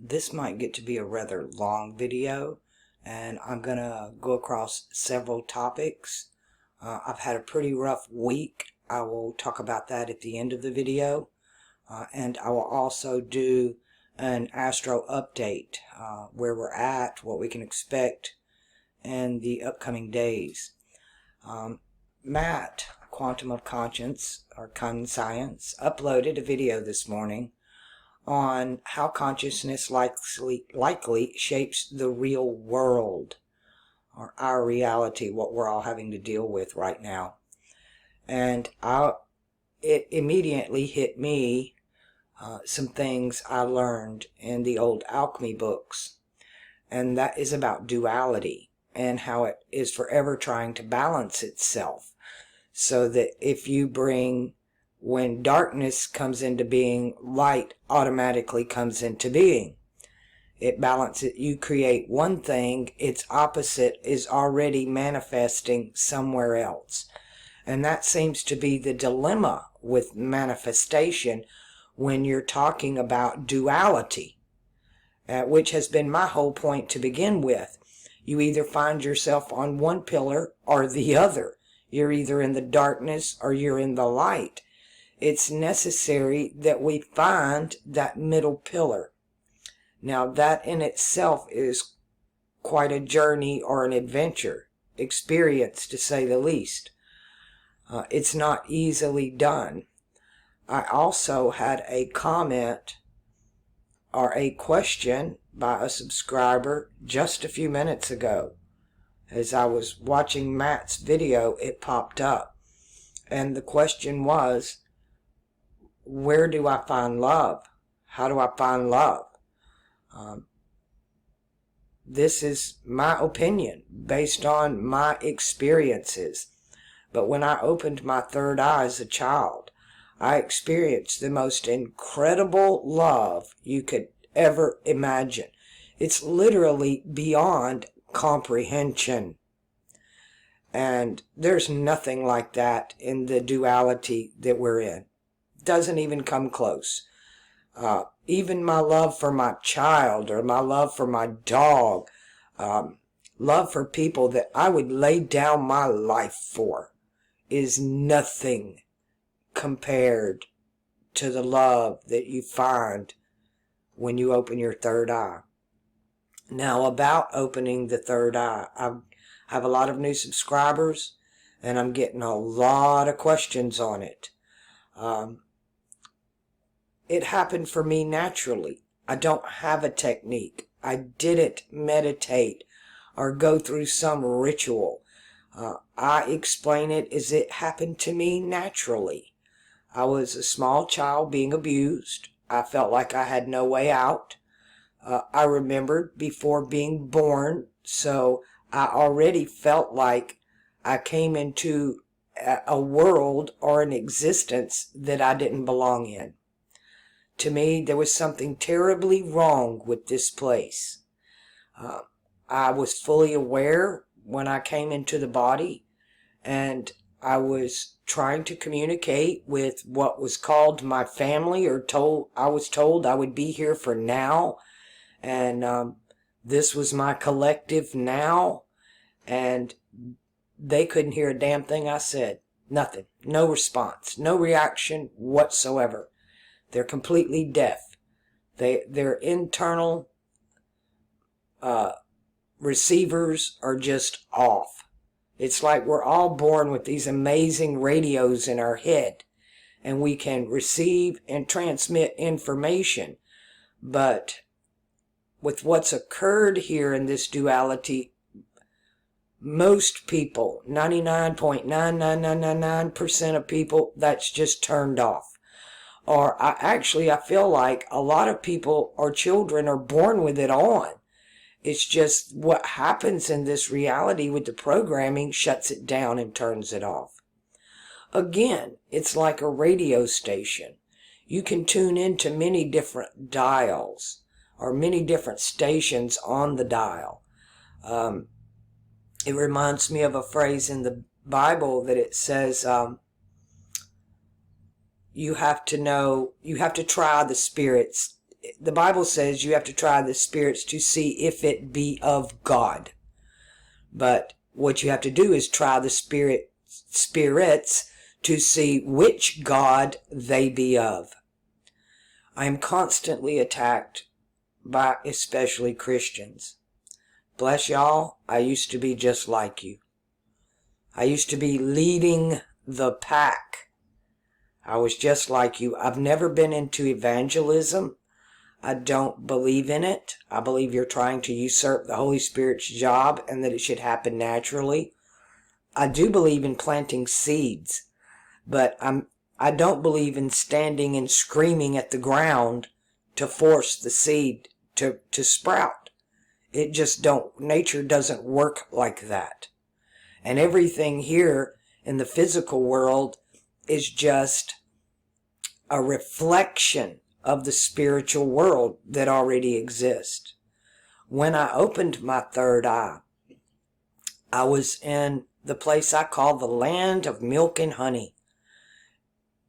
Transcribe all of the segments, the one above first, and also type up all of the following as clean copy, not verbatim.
This might get to be a rather long video, and I'm going to go across several topics. I've had a pretty rough week. I will talk about that at the end of the video. And I will also do an astro update, where we're at, what we can expect, and the upcoming days. Matt, Quantum of Conscience, or Conscience, uploaded a video this morning on how consciousness likely shapes the real world, or our reality, what we're all having to deal with right now. And it immediately hit me some things I learned in the old alchemy books, and that is about duality and how it is forever trying to balance itself, so that if you bring, when darkness comes into being, light automatically comes into being. It balances. You create one thing, its opposite is already manifesting somewhere else. And that seems to be the dilemma with manifestation when you're talking about duality, which has been my whole point to begin with. You either find yourself on one pillar or the other. You're either in the darkness or you're in the light. It's necessary that we find that middle pillar. Now, that in itself is quite a journey or an adventure, experience to say the least. It's not easily done. I also had a comment or a question by a subscriber just a few minutes ago. As I was watching Matt's video, it popped up. And the question was, where do I find love? How do I find love? This is my opinion based on my experiences. But when I opened my third eye as a child, I experienced the most incredible love you could ever imagine. It's literally beyond comprehension. And there's nothing like that in the duality that we're in. Doesn't even come close. Even my love for my child, or my love for my dog, love for people that I would lay down my life for, is nothing compared to the love that you find when you open your third eye. Now, about opening the third eye, I have a lot of new subscribers, and I'm getting a lot of questions on it. It happened for me naturally. I don't have a technique. I didn't meditate or go through some ritual. I explain it as it happened to me naturally. I was a small child being abused. I felt like I had no way out. I remembered before being born, so I already felt like I came into a world or an existence that I didn't belong in. To me, there was something terribly wrong with this place. I was fully aware when I came into the body, and I was trying to communicate with what was called my family, or I was told I would be here for now, and this was my collective now, and they couldn't hear a damn thing I said. Nothing. No response. No reaction whatsoever. They're completely deaf. Their internal receivers are just off. It's like we're all born with these amazing radios in our head, and we can receive and transmit information. But with what's occurred here in this duality, most people, 99.99999% of people, that's just turned off. Or I feel like a lot of people or children are born with it on. It's just what happens in this reality with the programming shuts it down and turns it off. Again, it's like a radio station. You can tune into many different dials or many different stations on the dial. It reminds me of a phrase in the Bible that it says, you have to try the spirits the Bible says you have to try the spirits to see if it be of God. But what you have to do is try the spirits to see which God they be of. I am constantly attacked by especially Christians. Bless y'all, I used to be just like you. I used to be leading the pack. I was just like you. I've never been into evangelism. I don't believe in it. I believe you're trying to usurp the Holy Spirit's job and that it should happen naturally. I do believe in planting seeds, but I don't believe in standing and screaming at the ground to force the seed to sprout. It just nature doesn't work like that. And everything here in the physical world is just a reflection of the spiritual world that already exists. When I opened my third eye, I was in the place I call the land of milk and honey.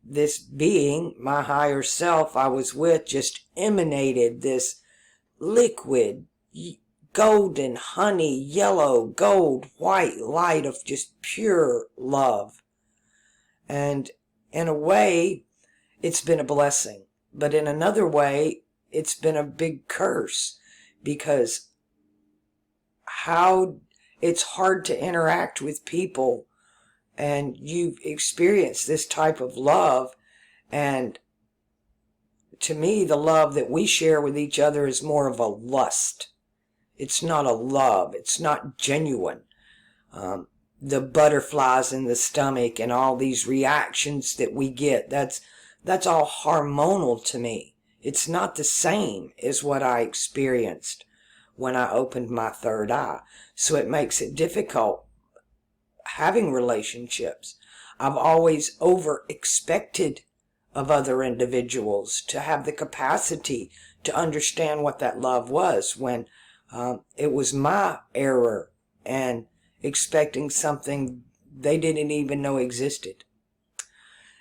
This being, my higher self I was with, just emanated this liquid, golden, honey, yellow, gold, white light of just pure love. And in a way, it's been a blessing. But in another way, it's been a big curse, because it's hard to interact with people and you've experienced this type of love. And to me, the love that we share with each other is more of a lust. It's not a love. It's not genuine. The butterflies in the stomach and all these reactions that we get, that's all hormonal to me. It's not the same as what I experienced when I opened my third eye. So it makes it difficult having relationships. I've always over-expected of other individuals to have the capacity to understand what that love was, when it was my error and expecting something they didn't even know existed.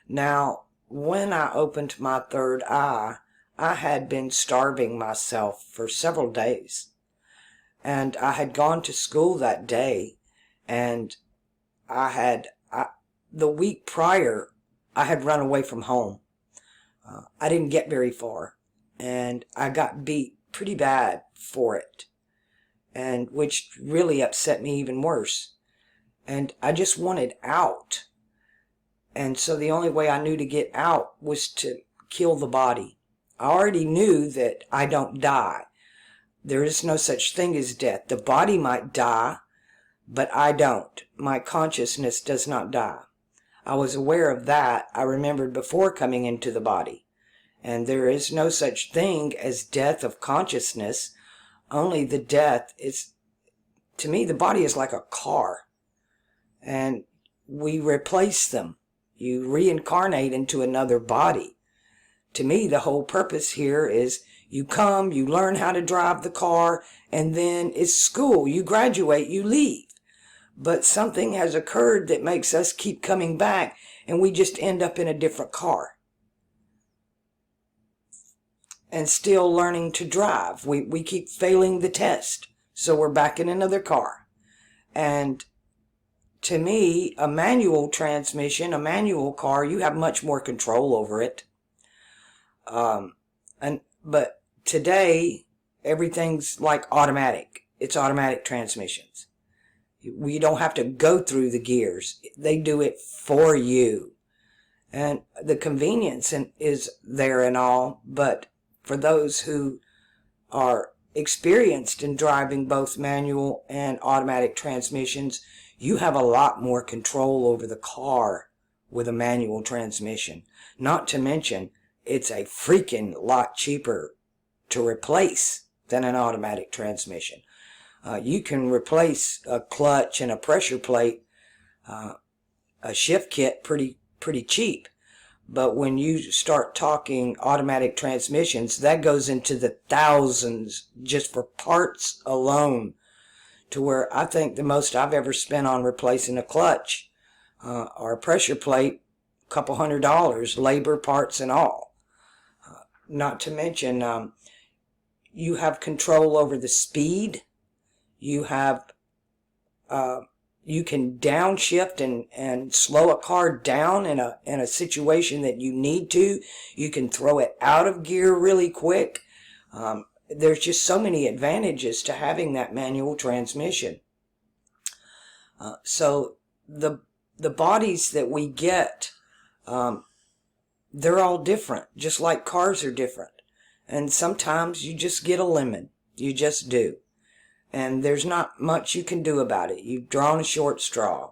Now, when I opened my third eye, I had been starving myself for several days. And I had gone to school that day, and the week prior, I had run away from home. I didn't get very far, and I got beat pretty bad for it, and which really upset me even worse. And I just wanted out. And so the only way I knew to get out was to kill the body. I already knew that I don't die. There is no such thing as death. The body might die, but I don't. My consciousness does not die. I was aware of that. I remembered before coming into the body. And there is no such thing as death of consciousness. Only the death is, to me, the body is like a car. And we replace them. You reincarnate into another body. To me, the whole purpose here is you come, you learn how to drive the car, and then it's school. You graduate, you leave. But something has occurred that makes us keep coming back, and we just end up in a different car. And still learning to drive. We keep failing the test, so we're back in another car. And to me, a manual transmission, a manual car, you have much more control over it. But today, everything's like automatic. It's automatic transmissions. We don't have to go through the gears. They do it for you. And the convenience is there and all, but for those who are experienced in driving both manual and automatic transmissions, you have a lot more control over the car with a manual transmission. Not to mention, it's a freaking lot cheaper to replace than an automatic transmission. You can replace a clutch and a pressure plate, a shift kit pretty cheap. But when you start talking automatic transmissions, that goes into the thousands just for parts alone, to where I think the most I've ever spent on replacing a clutch or a pressure plate, $200, labor, parts, and all. Not to mention, you have control over the speed. You have, you can downshift and slow a car down in a situation that you need to. You can throw it out of gear really quick. There's just so many advantages to having that manual transmission. So the bodies that we get, they're all different, just like cars are different. And sometimes you just get a lemon. You just do. And there's not much you can do about it. You've drawn a short straw.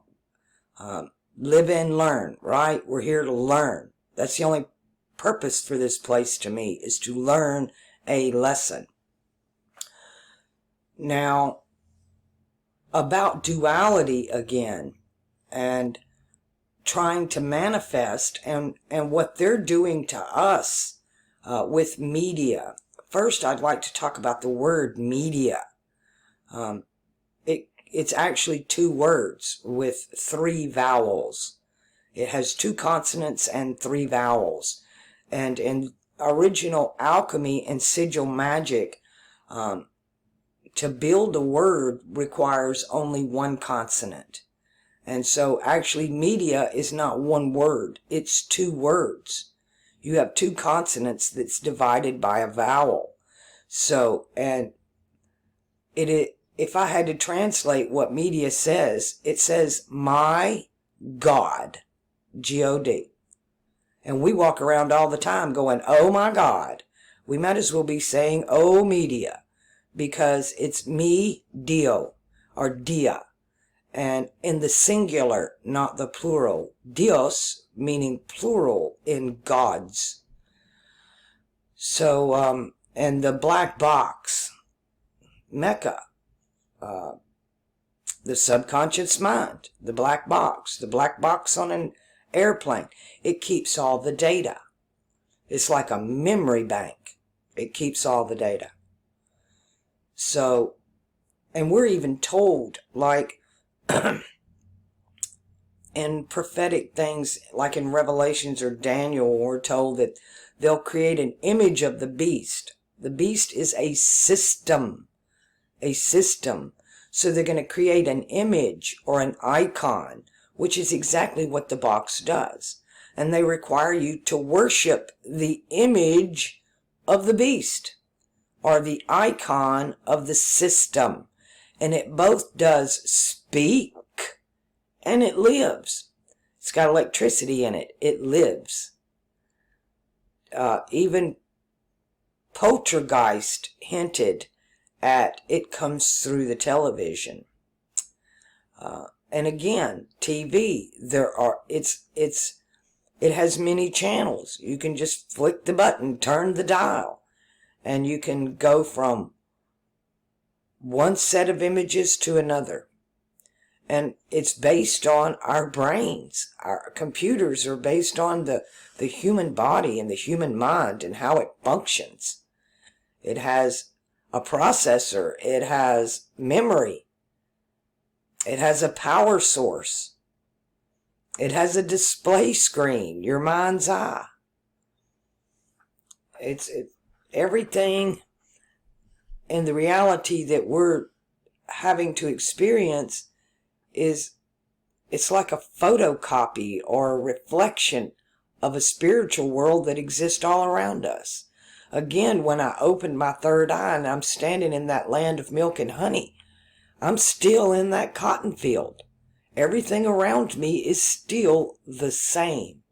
Live and learn, right? We're here to learn. That's the only purpose for this place to me, is to learn a lesson. Now, about duality again, and trying to manifest, and what they're doing to us with media. First, I'd like to talk about the word media. It's actually 2 words with 3 vowels. It has 2 consonants and 3 vowels. And in original alchemy and sigil magic, to build a word requires only 1 consonant. And so actually media is not 1 word, it's 2 words. You have 2 consonants that's divided by a vowel. So, and if I had to translate what media says, it says, my God, G-O-D. And we walk around all the time going, oh my God. We might as well be saying, oh media, because it's me, Dio, or dia. And in the singular, not the plural. Dios, meaning plural in gods. So, and the black box, Mecca, the subconscious mind, the black box on an airplane. It keeps all the data. It's like a memory bank. It keeps all the data. So, and we're even told, like, in prophetic things, like in Revelations or Daniel, we're told that they'll create an image of the beast. The beast is a system. A system. So they're going to create an image or an icon, which is exactly what the box does. And they require you to worship the image of the beast or the icon of the system. And it both does speak and it lives. It's got electricity in it. It lives. Even Poltergeist hinted at it comes through the television. And again, TV, it has many channels. You can just flick the button, turn the dial, and you can go from one set of images to another. And it's based on our brains. Our computers are based on the human body and the human mind and how it functions. It has a processor. It has memory. It has a power source. It has a display screen, your mind's eye. It's everything in the reality that we're having to experience it's like a photocopy or a reflection of a spiritual world that exists all around us. Again, when I opened my third eye and I'm standing in that land of milk and honey, I'm still in that cotton field. Everything around me is still the same.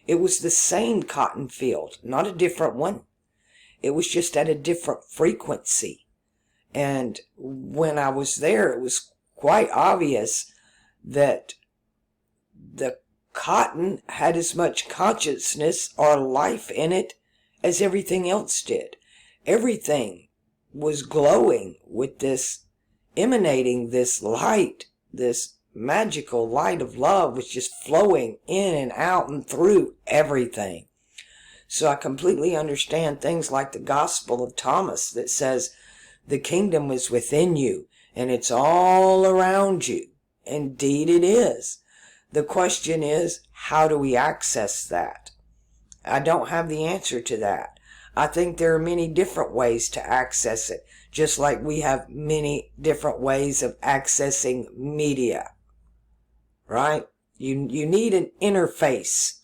It was the same cotton field, not a different one. It was just at a different frequency. And when I was there, it was quite obvious that the cotton had as much consciousness or life in it as everything else did. Everything was glowing with this, emanating this light, this magical light of love was just flowing in and out and through everything. So I completely understand things like the Gospel of Thomas that says the kingdom is within you and it's all around you. Indeed it is. The question is, how do we access that? I don't have the answer to that. I think there are many different ways to access it, just like we have many different ways of accessing media, right? You need an interface.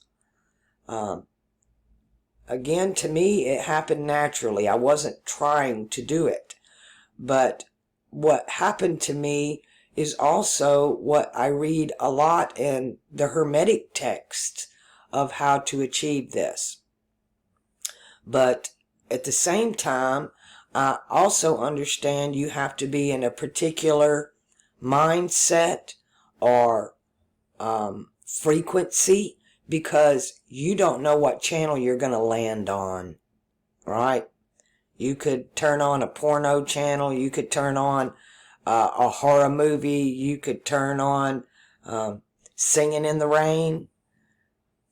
Again, to me, it happened naturally. I wasn't trying to do it. But what happened to me is also what I read a lot in the Hermetic texts of how to achieve this. But at the same time, I also understand you have to be in a particular mindset or frequency, because you don't know what channel you're going to land on, right? You could turn on a porno channel, you could turn on a horror movie, you could turn on Singing in the Rain.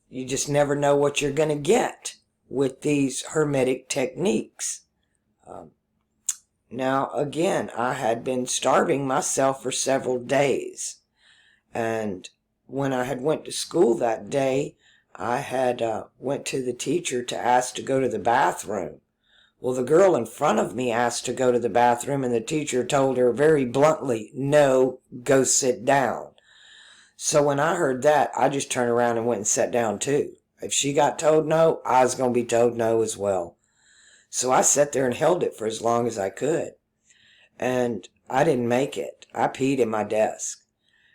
You just never know what you're going to get with these Hermetic techniques. Now, again, I had been starving myself for several days. And when I had went to school that day, I had went to the teacher to ask to go to the bathroom. Well, the girl in front of me asked to go to the bathroom, and the teacher told her very bluntly, "No, go sit down." So when I heard that, I just turned around and went and sat down too. If she got told no, I was going to be told no as well. So I sat there and held it for as long as I could. And I didn't make it. I peed in my desk.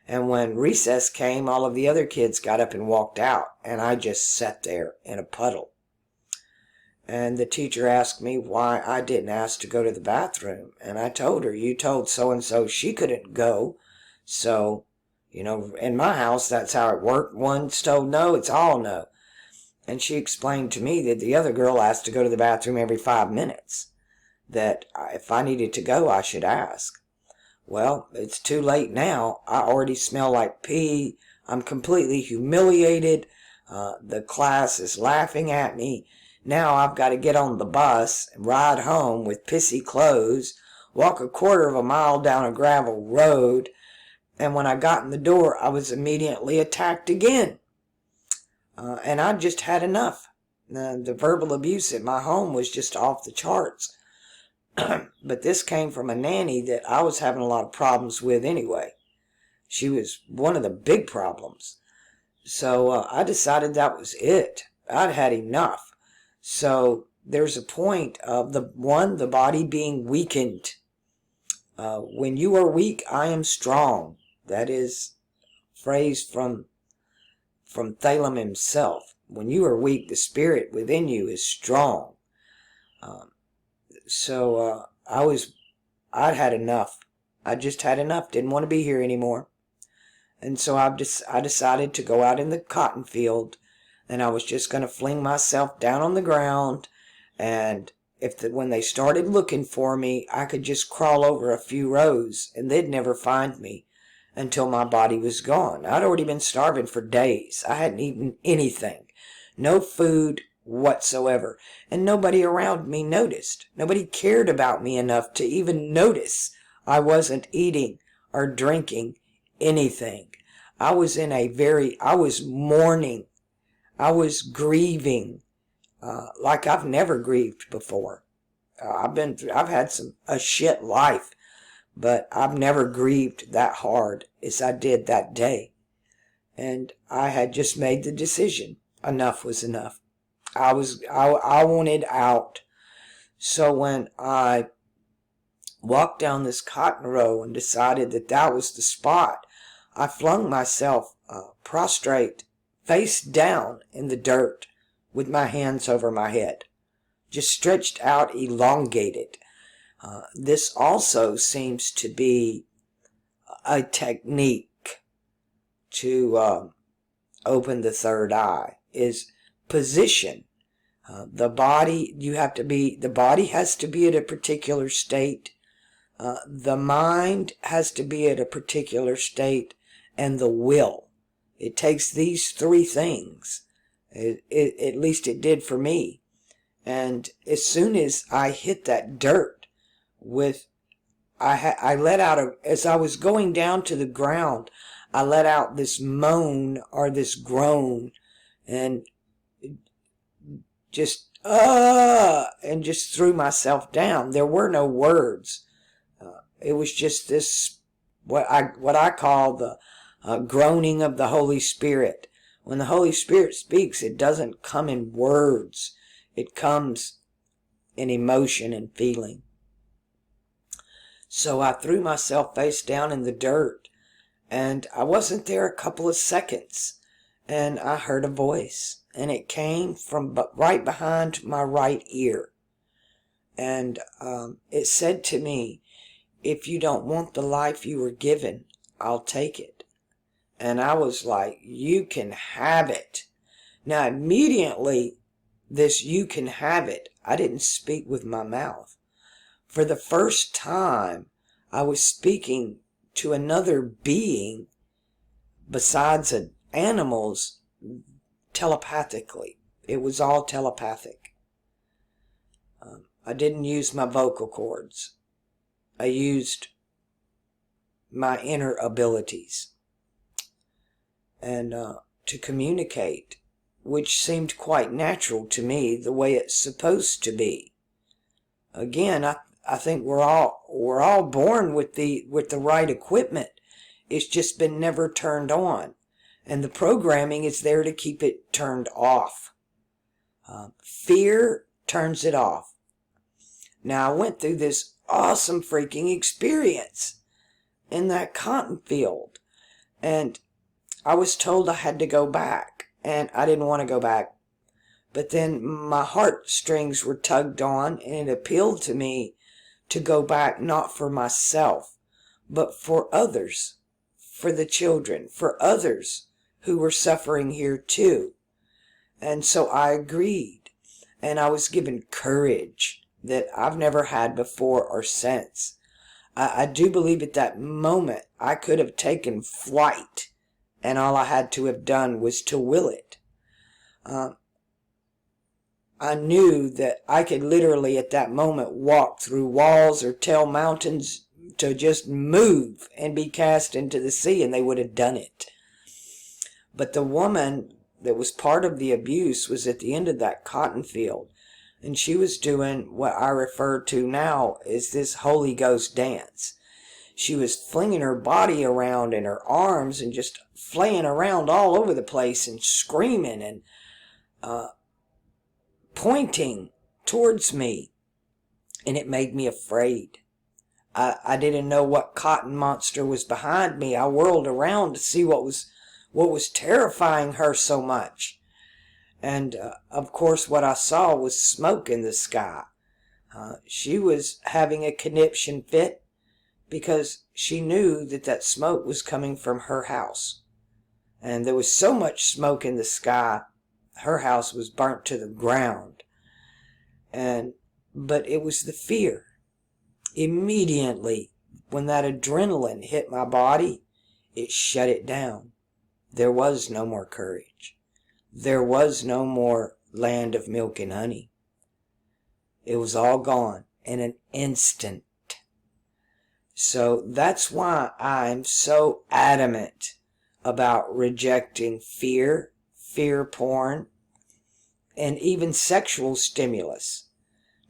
And when recess came, all of the other kids got up and walked out, and I just sat there in a puddle. And the teacher asked me why I didn't ask to go to the bathroom. And I told her, "You told so-and-so she couldn't go. So, in my house, that's how it worked. One's told no, it's all no." And she explained to me that the other girl asked to go to the bathroom every 5 minutes. That if I needed to go, I should ask. Well, it's too late now. I already smell like pee. I'm completely humiliated. The class is laughing at me. Now I've got to get on the bus and ride home with pissy clothes, walk a quarter of a mile down a gravel road, and when I got in the door, I was immediately attacked again. And I just had enough. The verbal abuse at my home was just off the charts. But this came from a nanny that I was having a lot of problems with anyway. She was one of the big problems. So I decided that was it. I'd had enough. So there's a point of the body being weakened. When you are weak, I am strong. That is a phrase from Thalem himself. When you are weak, the spirit within you is strong. So I'd had enough. I just had enough. Didn't want to be here anymore. And so I decided to go out in the cotton field, and I was just going to fling myself down on the ground, and when they started looking for me, I could just crawl over a few rows, and they'd never find me until my body was gone. I'd already been starving for days. I hadn't eaten anything. No food whatsoever. And nobody around me noticed. Nobody cared about me enough to even notice I wasn't eating or drinking anything. I was mourning. I was grieving like I've never grieved before. I've had a shit life, but I've never grieved that hard as I did that day. And I had just made the decision. Enough was enough. I wanted out. So when I walked down this cotton row and decided that was the spot, I flung myself prostrate, face down in the dirt, with my hands over my head, just stretched out, elongated. This also seems to be a technique to open the third eye, is position. The body has to be at a particular state. The mind has to be at a particular state, and the will. It takes these three things. At least it did for me. And as soon as I hit that dirt, I let out as I was going down to the ground, I let out this moan or this groan, and just and just threw myself down. There were no words. It was just this, what I call the groaning of the Holy Spirit. When the Holy Spirit speaks, it doesn't come in words. It comes in emotion and feeling. So I threw myself face down in the dirt, and I wasn't there a couple of seconds, and I heard a voice, and it came from right behind my right ear. And it said to me, if you don't want the life you were given, I'll take it. And I was like, you can have it. Now immediately, this you can have it, I didn't speak with my mouth. For the first time, I was speaking to another being besides animals telepathically. It was all telepathic. I didn't use my vocal cords. I used my inner abilities and to communicate, which seemed quite natural to me, the way it's supposed to be. Again, I think we're all born with the right equipment. It's just been never turned on, and the programming is there to keep it turned off. Fear turns it off. Now I went through this awesome freaking experience in that cotton field, and I was told I had to go back, and I didn't want to go back. But then my heartstrings were tugged on, and it appealed to me to go back, not for myself, but for others, for the children, for others who were suffering here too. And so I agreed, and I was given courage that I've never had before or since. I do believe at that moment I could have taken flight, and all I had to have done was to will it. I knew that I could literally at that moment walk through walls or tell mountains to just move and be cast into the sea, and they would have done it. But the woman that was part of the abuse was at the end of that cotton field, and she was doing what I refer to now as this Holy Ghost dance. She was flinging her body around in her arms and just flaying around all over the place and screaming and pointing towards me, and it made me afraid. I didn't know what cotton monster was behind me. I whirled around to see what was terrifying her so much. And of course what I saw was smoke in the sky. She was having a conniption fit because she knew that smoke was coming from her house. And there was so much smoke in the sky, her house was burnt to the ground. But it was the fear. Immediately, when that adrenaline hit my body, it shut it down. There was no more courage. There was no more land of milk and honey. It was all gone in an instant. So that's why I'm so adamant about rejecting fear, fear porn, and even sexual stimulus,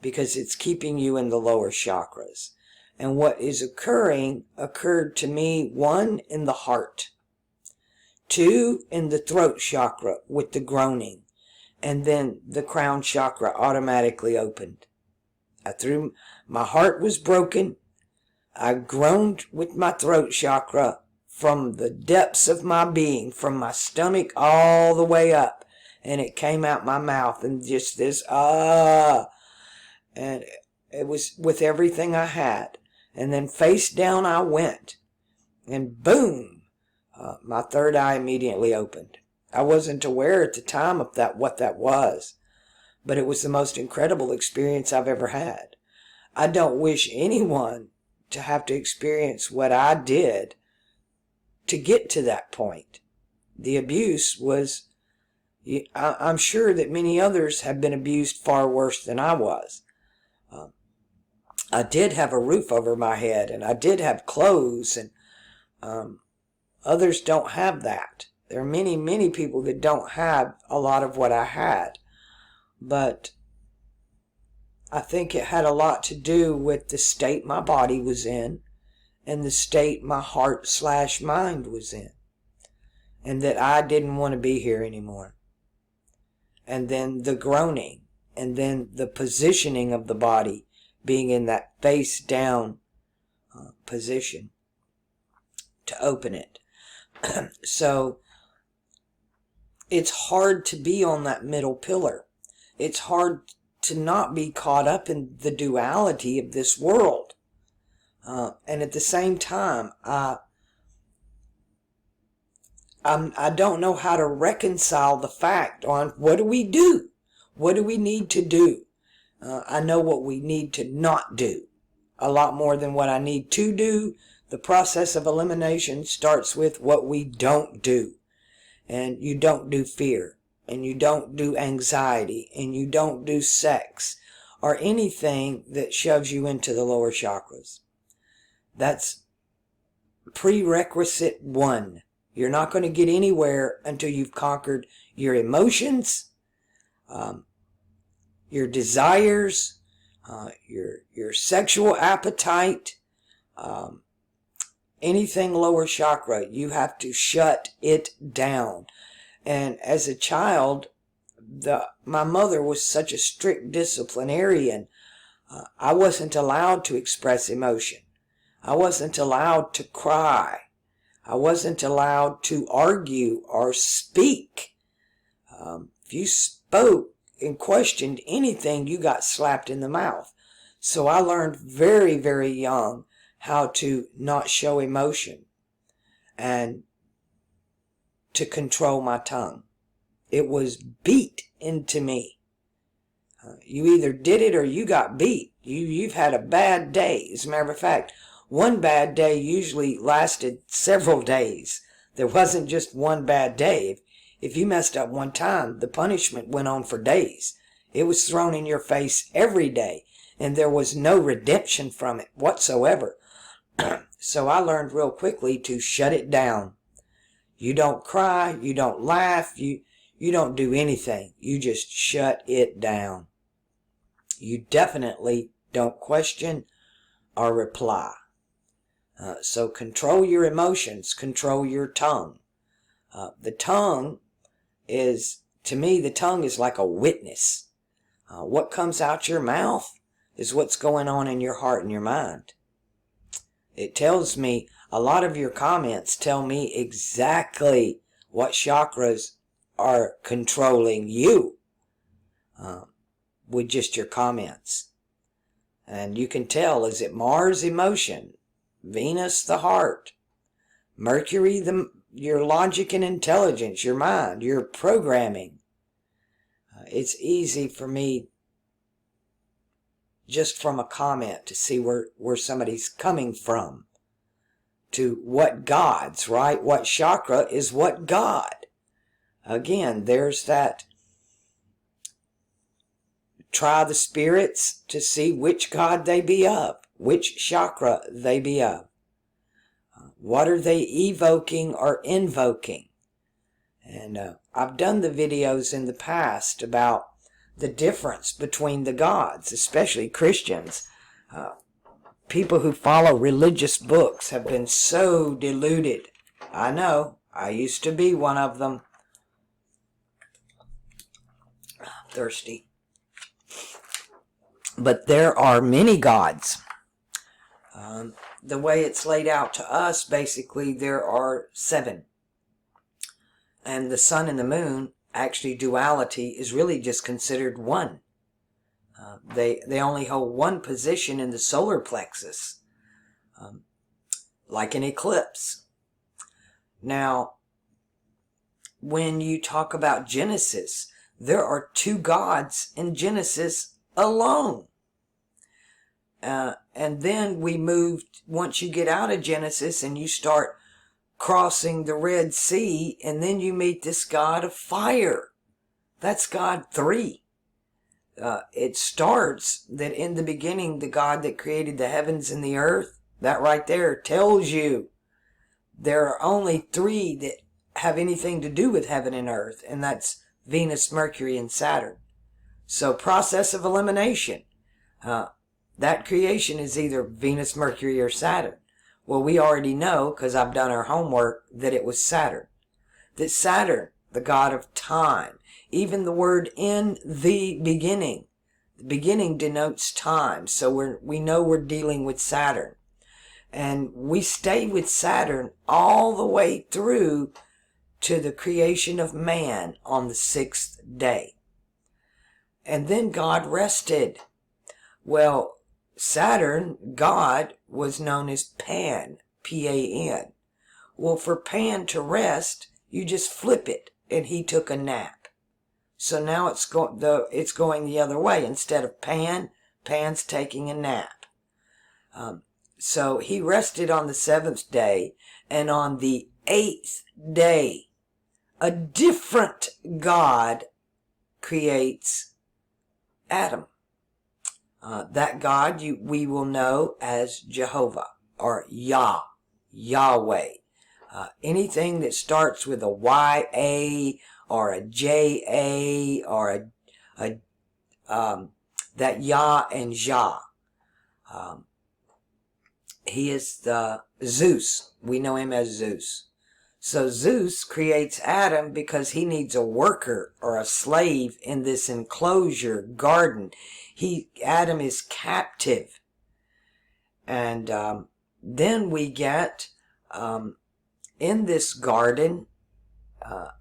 because it's keeping you in the lower chakras. And what is occurred to me, 1, in the heart, 2, in the throat chakra with the groaning, and then the crown chakra automatically opened. My heart was broken. I groaned with my throat chakra from the depths of my being, from my stomach all the way up, and it came out my mouth, and just this, and it was with everything I had. And then face down I went, and boom, my third eye immediately opened. I wasn't aware at the time of what that was, but it was the most incredible experience I've ever had. I don't wish anyone to have to experience what I did to get to that point. The abuse was, I'm sure that many others have been abused far worse than I was. I did have a roof over my head, and I did have clothes, and others don't have that. There are many, many people that don't have a lot of what I had. But I think it had a lot to do with the state my body was in and the state my heart/mind was in. And that I didn't want to be here anymore. And then the groaning, and then the positioning of the body being in that face down position to open it. So it's hard to be on that middle pillar. It's hard to not be caught up in the duality of this world. And at the same time, I don't know how to reconcile the fact on what do we do? What do we need to do? I know what we need to not do. A lot more than what I need to do. The process of elimination starts with what we don't do. And you don't do fear. And you don't do anxiety. And you don't do sex. Or anything that shoves you into the lower chakras. That's prerequisite 1. You're not going to get anywhere until you've conquered your emotions, your desires, your sexual appetite, anything lower chakra. You have to shut it down. And as a child, my mother was such a strict disciplinarian. I wasn't allowed to express emotion. I wasn't allowed to cry. I wasn't allowed to argue or speak. If you spoke and questioned anything, you got slapped in the mouth. So I learned very, very young how to not show emotion and to control my tongue. It was beat into me. You either did it or you got beat. You've had a bad day. As a matter of fact, one bad day usually lasted several days. There wasn't just one bad day. If you messed up one time, the punishment went on for days. It was thrown in your face every day, and there was no redemption from it whatsoever. So I learned real quickly to shut it down. You don't cry, you don't laugh, you don't do anything. You just shut it down. You definitely don't question or reply. So control your emotions, control your tongue. The tongue is, to me, the tongue is like a witness. What comes out your mouth is what's going on in your heart and your mind. It tells me, a lot of your comments tell me exactly what chakras are controlling you with just your comments. And you can tell, is it Mars, emotion, Venus, the heart, Mercury, your logic and intelligence, your mind, your programming. It's easy for me, just from a comment, to see where somebody's coming from. To what gods, right? What chakra is what god? Again, there's that. Try the spirits to see which god they be of, which chakra they be of. What are they evoking or invoking? And I've done the videos in the past about the difference between the gods, especially Christians. People who follow religious books have been so deluded. I know, I used to be one of them. Thirsty. But there are many gods. The way it's laid out to us, basically, there are 7. And the sun and the moon, actually duality, is really just considered 1. They only hold 1 position in the solar plexus, like an eclipse. Now, when you talk about Genesis, there are 2 gods in Genesis alone. And then we moved, once you get out of Genesis and you start crossing the Red Sea, and then you meet this God of fire. That's God 3. It starts that in the beginning, the God that created the heavens and the earth, that right there tells you there are only 3 that have anything to do with heaven and earth, and that's Venus, Mercury, and Saturn. So process of elimination. That creation is either Venus, Mercury, or Saturn. Well, we already know, because I've done our homework, that it was Saturn. That Saturn, the god of time, even the word in the beginning denotes time. So we know we're dealing with Saturn. And we stay with Saturn all the way through to the creation of man on the 6th day. And then God rested. Well, Saturn, God, was known as Pan, P-A-N. Well, for Pan to rest, you just flip it, and he took a nap. So now it's going the other way. Instead of Pan's taking a nap. So he rested on the 7th day, and on the 8th day, a different God creates Adam. That God we will know as Jehovah, or Yahweh. Anything that starts with a Y-A or a J-A or that Yah and Jah. He is the Zeus. We know him as Zeus. So Zeus creates Adam because he needs a worker or a slave in this enclosure garden. Adam is captive. And then we get in this garden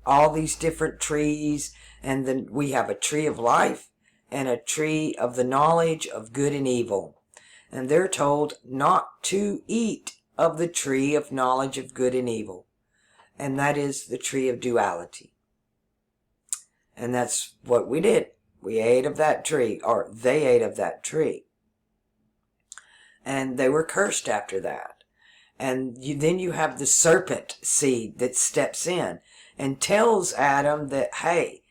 all these different trees, and then we have a tree of life and a tree of the knowledge of good and evil. And they're told not to eat of the tree of knowledge of good and evil. And that is the tree of duality. And that's what we did. We ate of that tree, or they ate of that tree. And they were cursed after that. And then you have the serpent seed that steps in and tells Adam that, hey,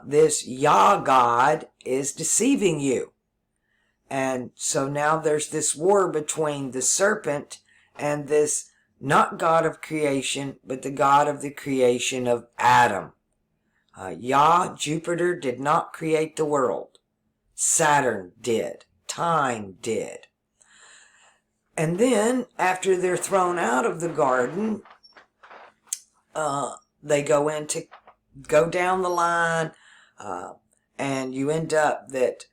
this Yah God is deceiving you. And so now there's this war between the serpent and this not God of creation, but the God of the creation of Adam. Yah, Jupiter, did not create the world. Saturn did. Time did. And then, after they're thrown out of the garden, they go down the line, and you end up that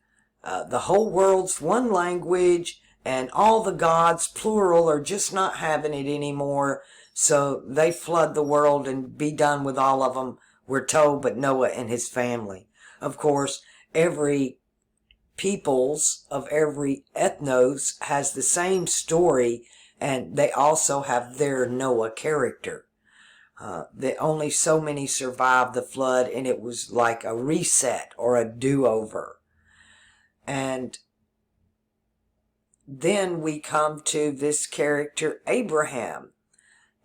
the whole world's one language, and all the gods, plural, are just not having it anymore. So they flood the world and be done with all of them, we're told, but Noah and his family. Of course, every peoples of every ethnos has the same story, and they also have their Noah character. That only so many survived the flood, and it was like a reset or a do-over. And then we come to this character, Abraham.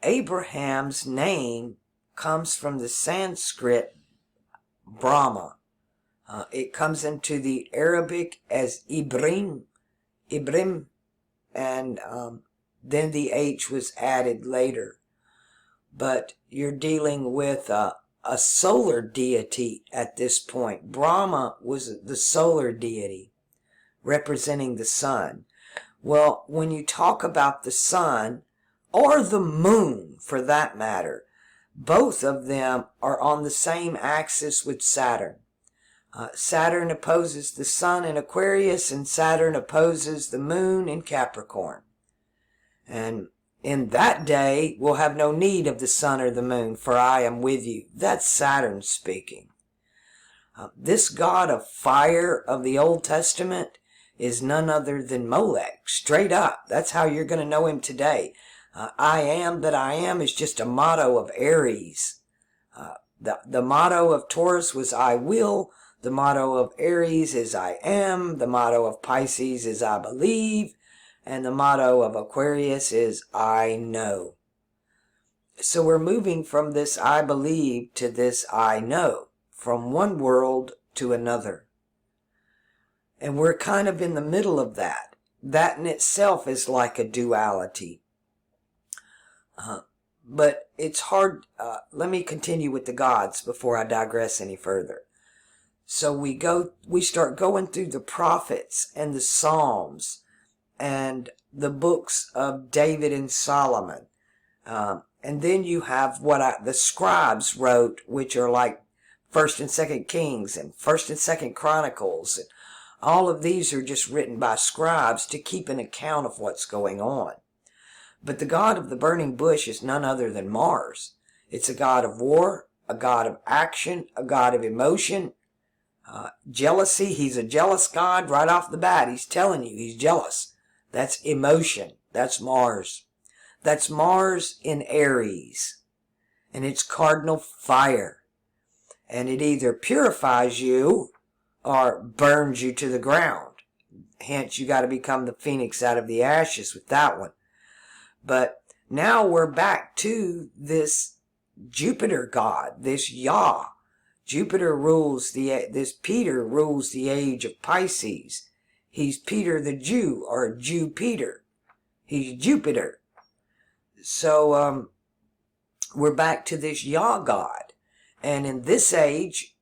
Abraham's name comes from the Sanskrit Brahma. It comes into the Arabic as Ibrim, and then the H was added later. But you're dealing with a solar deity at this point. Brahma was the solar deity, representing the sun. Well, when you talk about the sun, or the moon for that matter, both of them are on the same axis with Saturn. Saturn opposes the sun in Aquarius, and Saturn opposes the moon in Capricorn. And in that day, we'll have no need of the sun or the moon, for I am with you. That's Saturn speaking. This god of fire of the Old Testament is none other than Molech, straight up. That's how you're going to know him today. I am that I am is just a motto of Aries. The motto of Taurus was I will. The motto of Aries is I am. The motto of Pisces is I believe. And the motto of Aquarius is I know. So we're moving from this I believe to this I know, from one world to another. And we're kind of in the middle of that. That in itself is like a duality. But it's hard. Let me continue with the gods before I digress any further. So we start going through the prophets and the Psalms and the books of David and Solomon. And then you have the scribes wrote, which are like 1st and 2nd Kings and 1st and 2nd Chronicles. And all of these are just written by scribes to keep an account of what's going on. But the god of the burning bush is none other than Mars. It's a god of war, a god of action, a god of emotion, jealousy. He's a jealous god right off the bat. He's telling you he's jealous. That's emotion. That's Mars. That's Mars in Aries. And it's cardinal fire. And it either purifies you or burns you to the ground. Hence, you got to become the phoenix out of the ashes with that one. But now we're back to this Jupiter god, this Yah. Jupiter rules this Peter rules the age of Pisces. He's Peter the Jew, or Jew Peter. He's Jupiter. So we're back to this Yah god. And in this age,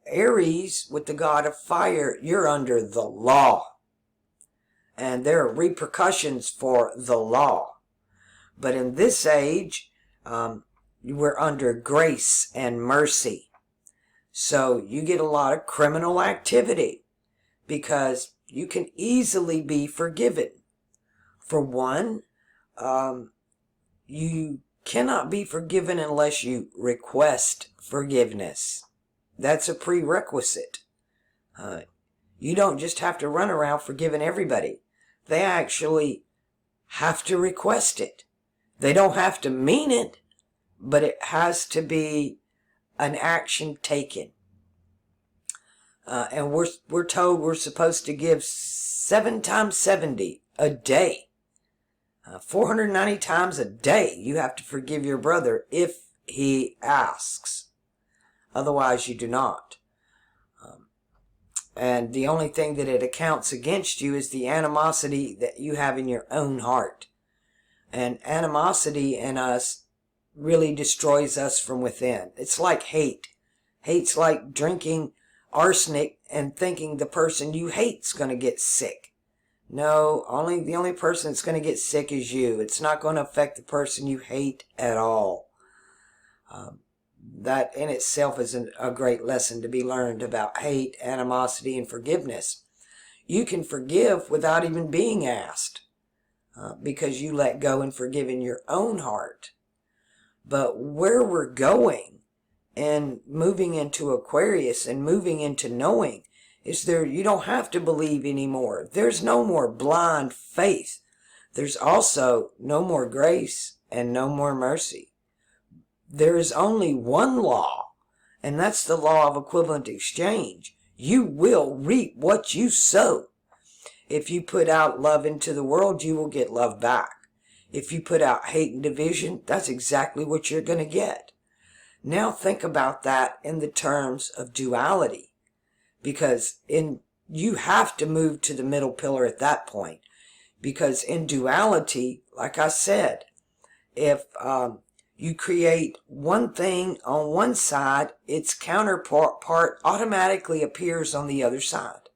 Aries, with the god of fire, you're under the law. And there are repercussions for the law. But in this age, we're under grace and mercy. So you get a lot of criminal activity because you can easily be forgiven. For one, you cannot be forgiven unless you request forgiveness. That's a prerequisite. You don't just have to run around forgiving everybody. They actually have to request it. They don't have to mean it, but it has to be an action taken. And we're told we're supposed to give 7 times 70 a day. 490 times a day you have to forgive your brother if he asks. Otherwise you do not. And the only thing that it accounts against you is the animosity that you have in your own heart. And animosity in us really destroys us from within. It's like hate. Hate's like drinking arsenic and thinking the person you hate's going to get sick. No, the only person that's going to get sick is you. It's not going to affect the person you hate at all. That in itself is a great lesson to be learned about hate, animosity, and forgiveness. You can forgive without even being asked because you let go and forgive in your own heart. But where we're going and moving into Aquarius and moving into knowing is you don't have to believe anymore. There's no more blind faith. There's also no more grace and no more mercy. There is only one law, and that's the law of equivalent exchange. You will reap what you sow. If you put out love into the world, you will get love back. If you put out hate and division, that's exactly what you're going to get. Now think about that in the terms of duality. Because you have to move to the middle pillar at that point. Because in duality, like I said, if you create one thing on one side, its counterpart automatically appears on the other side.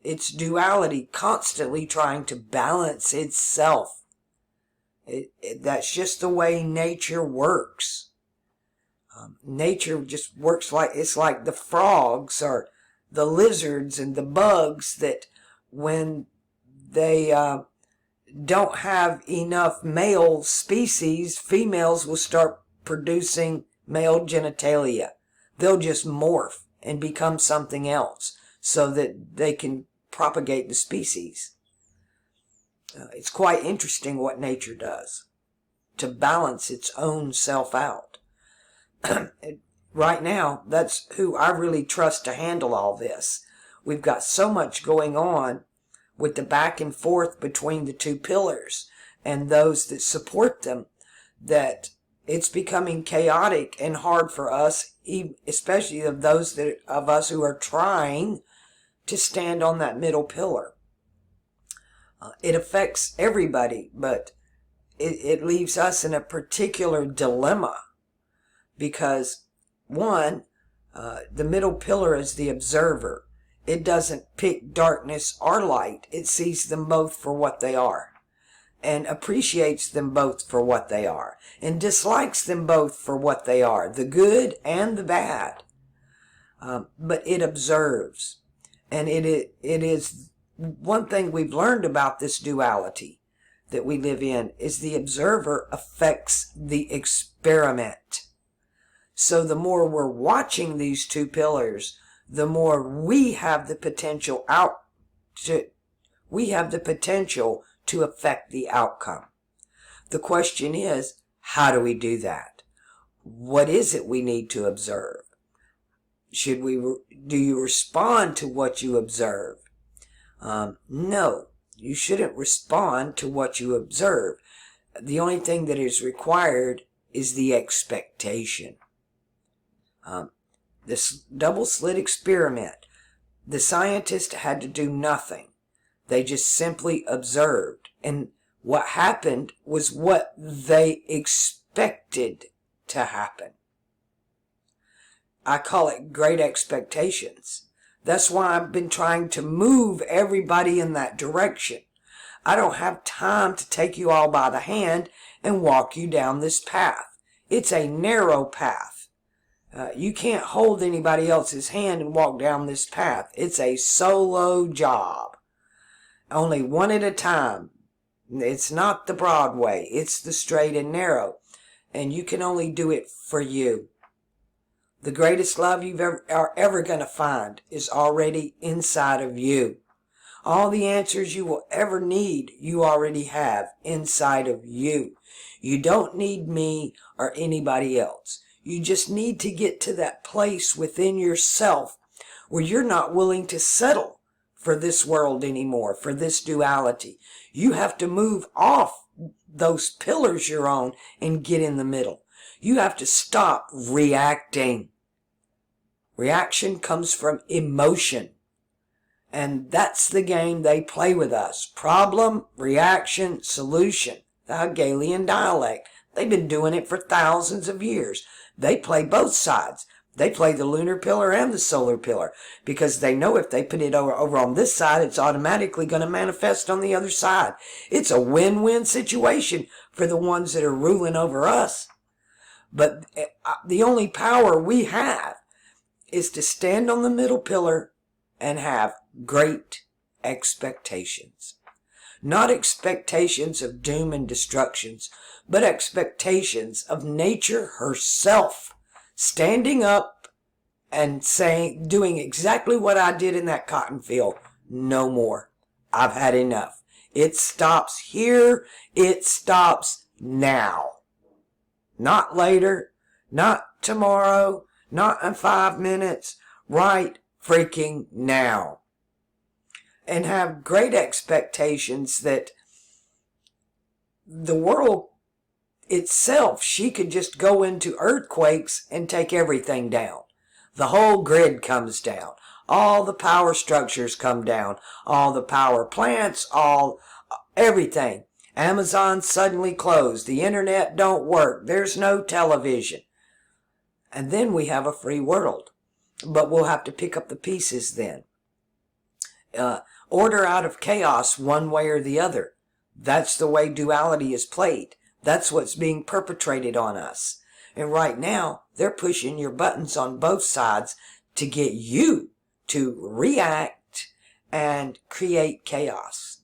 It's duality constantly trying to balance itself. That's just the way nature works. Nature just works it's like the frogs or the lizards and the bugs that when they don't have enough male species, females will start producing male genitalia. They'll just morph and become something else so that they can propagate the species. It's quite interesting what nature does to balance its own self out. Right now, that's who I really trust to handle all this. We've got so much going on with the back and forth between the two pillars and those that support them that it's becoming chaotic and hard for us, especially of those of us who are trying to stand on that middle pillar. It affects everybody, but it leaves us in a particular dilemma because, one, The middle pillar is the observer. It doesn't pick darkness or light. It sees them both for what they are, and appreciates them both for what they are, and dislikes them both for what they are, the good and the bad. But it observes. And it is one thing we've learned about this duality that we live in, is the observer affects the experiment. So the more we're watching these two pillars, the more we have the potential to affect the outcome. The question is, how do we do that? What is it we need to observe? Do you respond to what you observe? No, you shouldn't respond to what you observe. The only thing that is required is the expectation. This double slit experiment, the scientist had to do nothing. They just simply observed. And what happened was what they expected to happen. I call it great expectations. That's why I've been trying to move everybody in that direction. I don't have time to take you all by the hand and walk you down this path. It's a narrow path. You can't hold anybody else's hand and walk down this path. It's a solo job. Only one at a time. It's not the broad way. It's the straight and narrow. And you can only do it for you. The greatest love you are ever going to find is already inside of you. All the answers you will ever need, you already have inside of you. You don't need me or anybody else. You just need to get to that place within yourself where you're not willing to settle for this world anymore, for this duality. You have to move off those pillars you're on and get in the middle. You have to stop reacting. Reaction comes from emotion. And that's the game they play with us. Problem, reaction, solution. The Hegelian dialect. They've been doing it for thousands of years. They play both sides. They play the lunar pillar and the solar pillar, because they know if they put it over on this side, it's automatically going to manifest on the other side. It's a win-win situation for the ones that are ruling over us. But the only power we have is to stand on the middle pillar and have great expectations. Not expectations of doom and destructions, but expectations of nature herself standing up and doing exactly what I did in that cotton field. No more. I've had enough. It stops here. It stops now. Not later. Not tomorrow. Not in 5 minutes. Right freaking now. And have great expectations that the world itself, she could just go into earthquakes and take everything down. The whole grid comes down. All the power structures come down. All the power plants, everything. Amazon suddenly closed. The internet don't work. There's no television. And then we have a free world. But we'll have to pick up the pieces then. Order out of chaos one way or the other. That's the way duality is played. That's what's being perpetrated on us. And right now, they're pushing your buttons on both sides to get you to react and create chaos.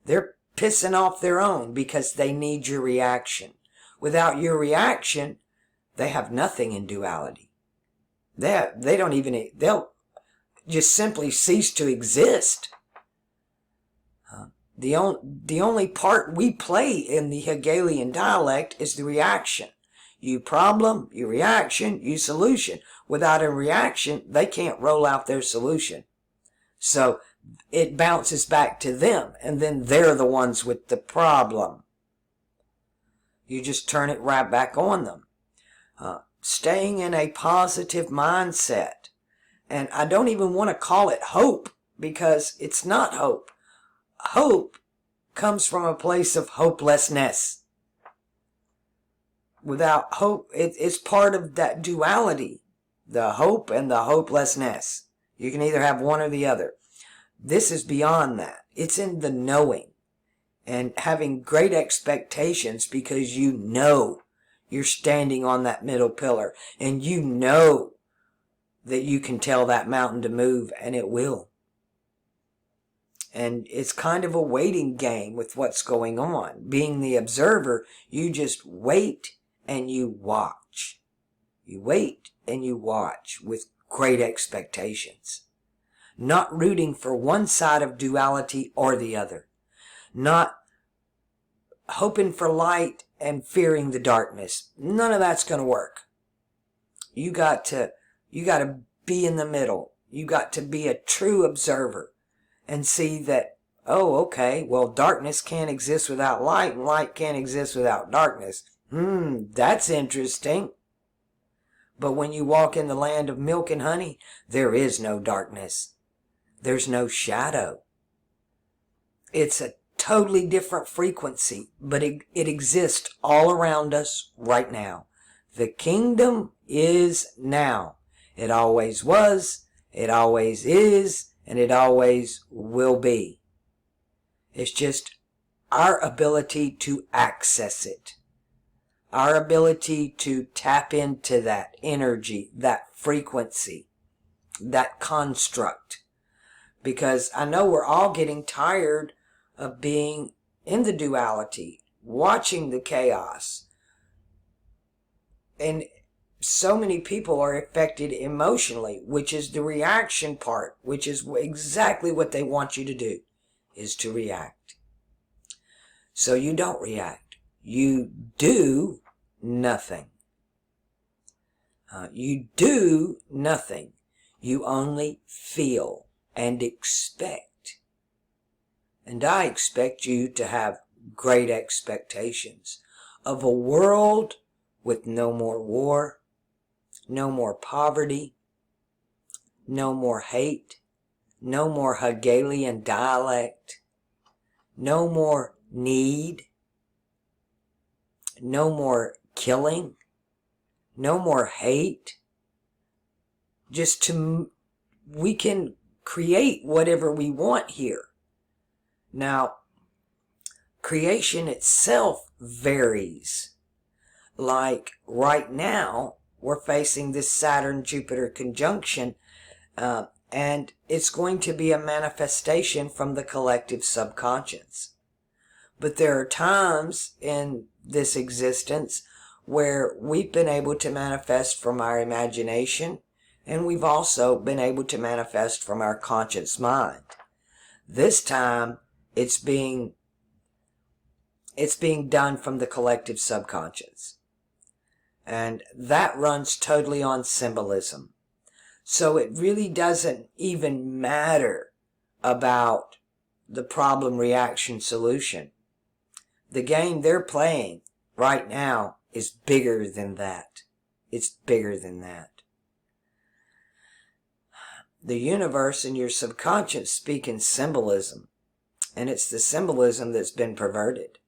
They're pissing off their own because they need your reaction. Without your reaction, they have nothing in duality. They'll just simply cease to exist. The only part we play in the Hegelian dialect is the reaction. You problem, you reaction, you solution. Without a reaction, they can't roll out their solution. So it bounces back to them, and then they're the ones with the problem. You just turn it right back on them. Staying in a positive mindset. And I don't even want to call it hope, because it's not hope. Hope comes from a place of hopelessness. Without hope, it's part of that duality the hope and the hopelessness. You can either have one or the other. This is beyond that. It's in the knowing and having great expectations, because you know you're standing on that middle pillar, and you know that you can tell that mountain to move, and it will. And it's kind of a waiting game with what's going on. Being the observer, you just wait and you watch. You wait and you watch with great expectations. Not rooting for one side of duality or the other. Not hoping for light and fearing the darkness. None of that's going to work. You got to be in the middle. You got to be a true observer and see that, oh, okay, well, darkness can't exist without light, and light can't exist without darkness. That's interesting. But when you walk in the land of milk and honey, there is no darkness. There's no shadow. It's a totally different frequency, but it exists all around us right now. The kingdom is now. It always was, it always is, and it always will be. It's just our ability to access it. Our ability to tap into that energy, that frequency, that construct. Because I know we're all getting tired of being in the duality, watching the chaos. And so many people are affected emotionally, which is the reaction part, which is exactly what they want you to do, is to react. So you don't react. You do nothing. You do nothing. You only feel and expect. And I expect you to have great expectations of a world with no more war, no more poverty, no more hate, no more Hegelian dialect, no more need, no more killing, no more hate. We can create whatever we want here. Now, creation itself varies. Like right now, we're facing this Saturn-Jupiter conjunction, and it's going to be a manifestation from the collective subconscious. But there are times in this existence where we've been able to manifest from our imagination, and we've also been able to manifest from our conscious mind. This time, it's being done from the collective subconscious. And that runs totally on symbolism. So it really doesn't even matter about the problem, reaction, solution. The game they're playing right now is bigger than that. It's bigger than that. The universe and your subconscious speak in symbolism. And it's the symbolism that's been perverted.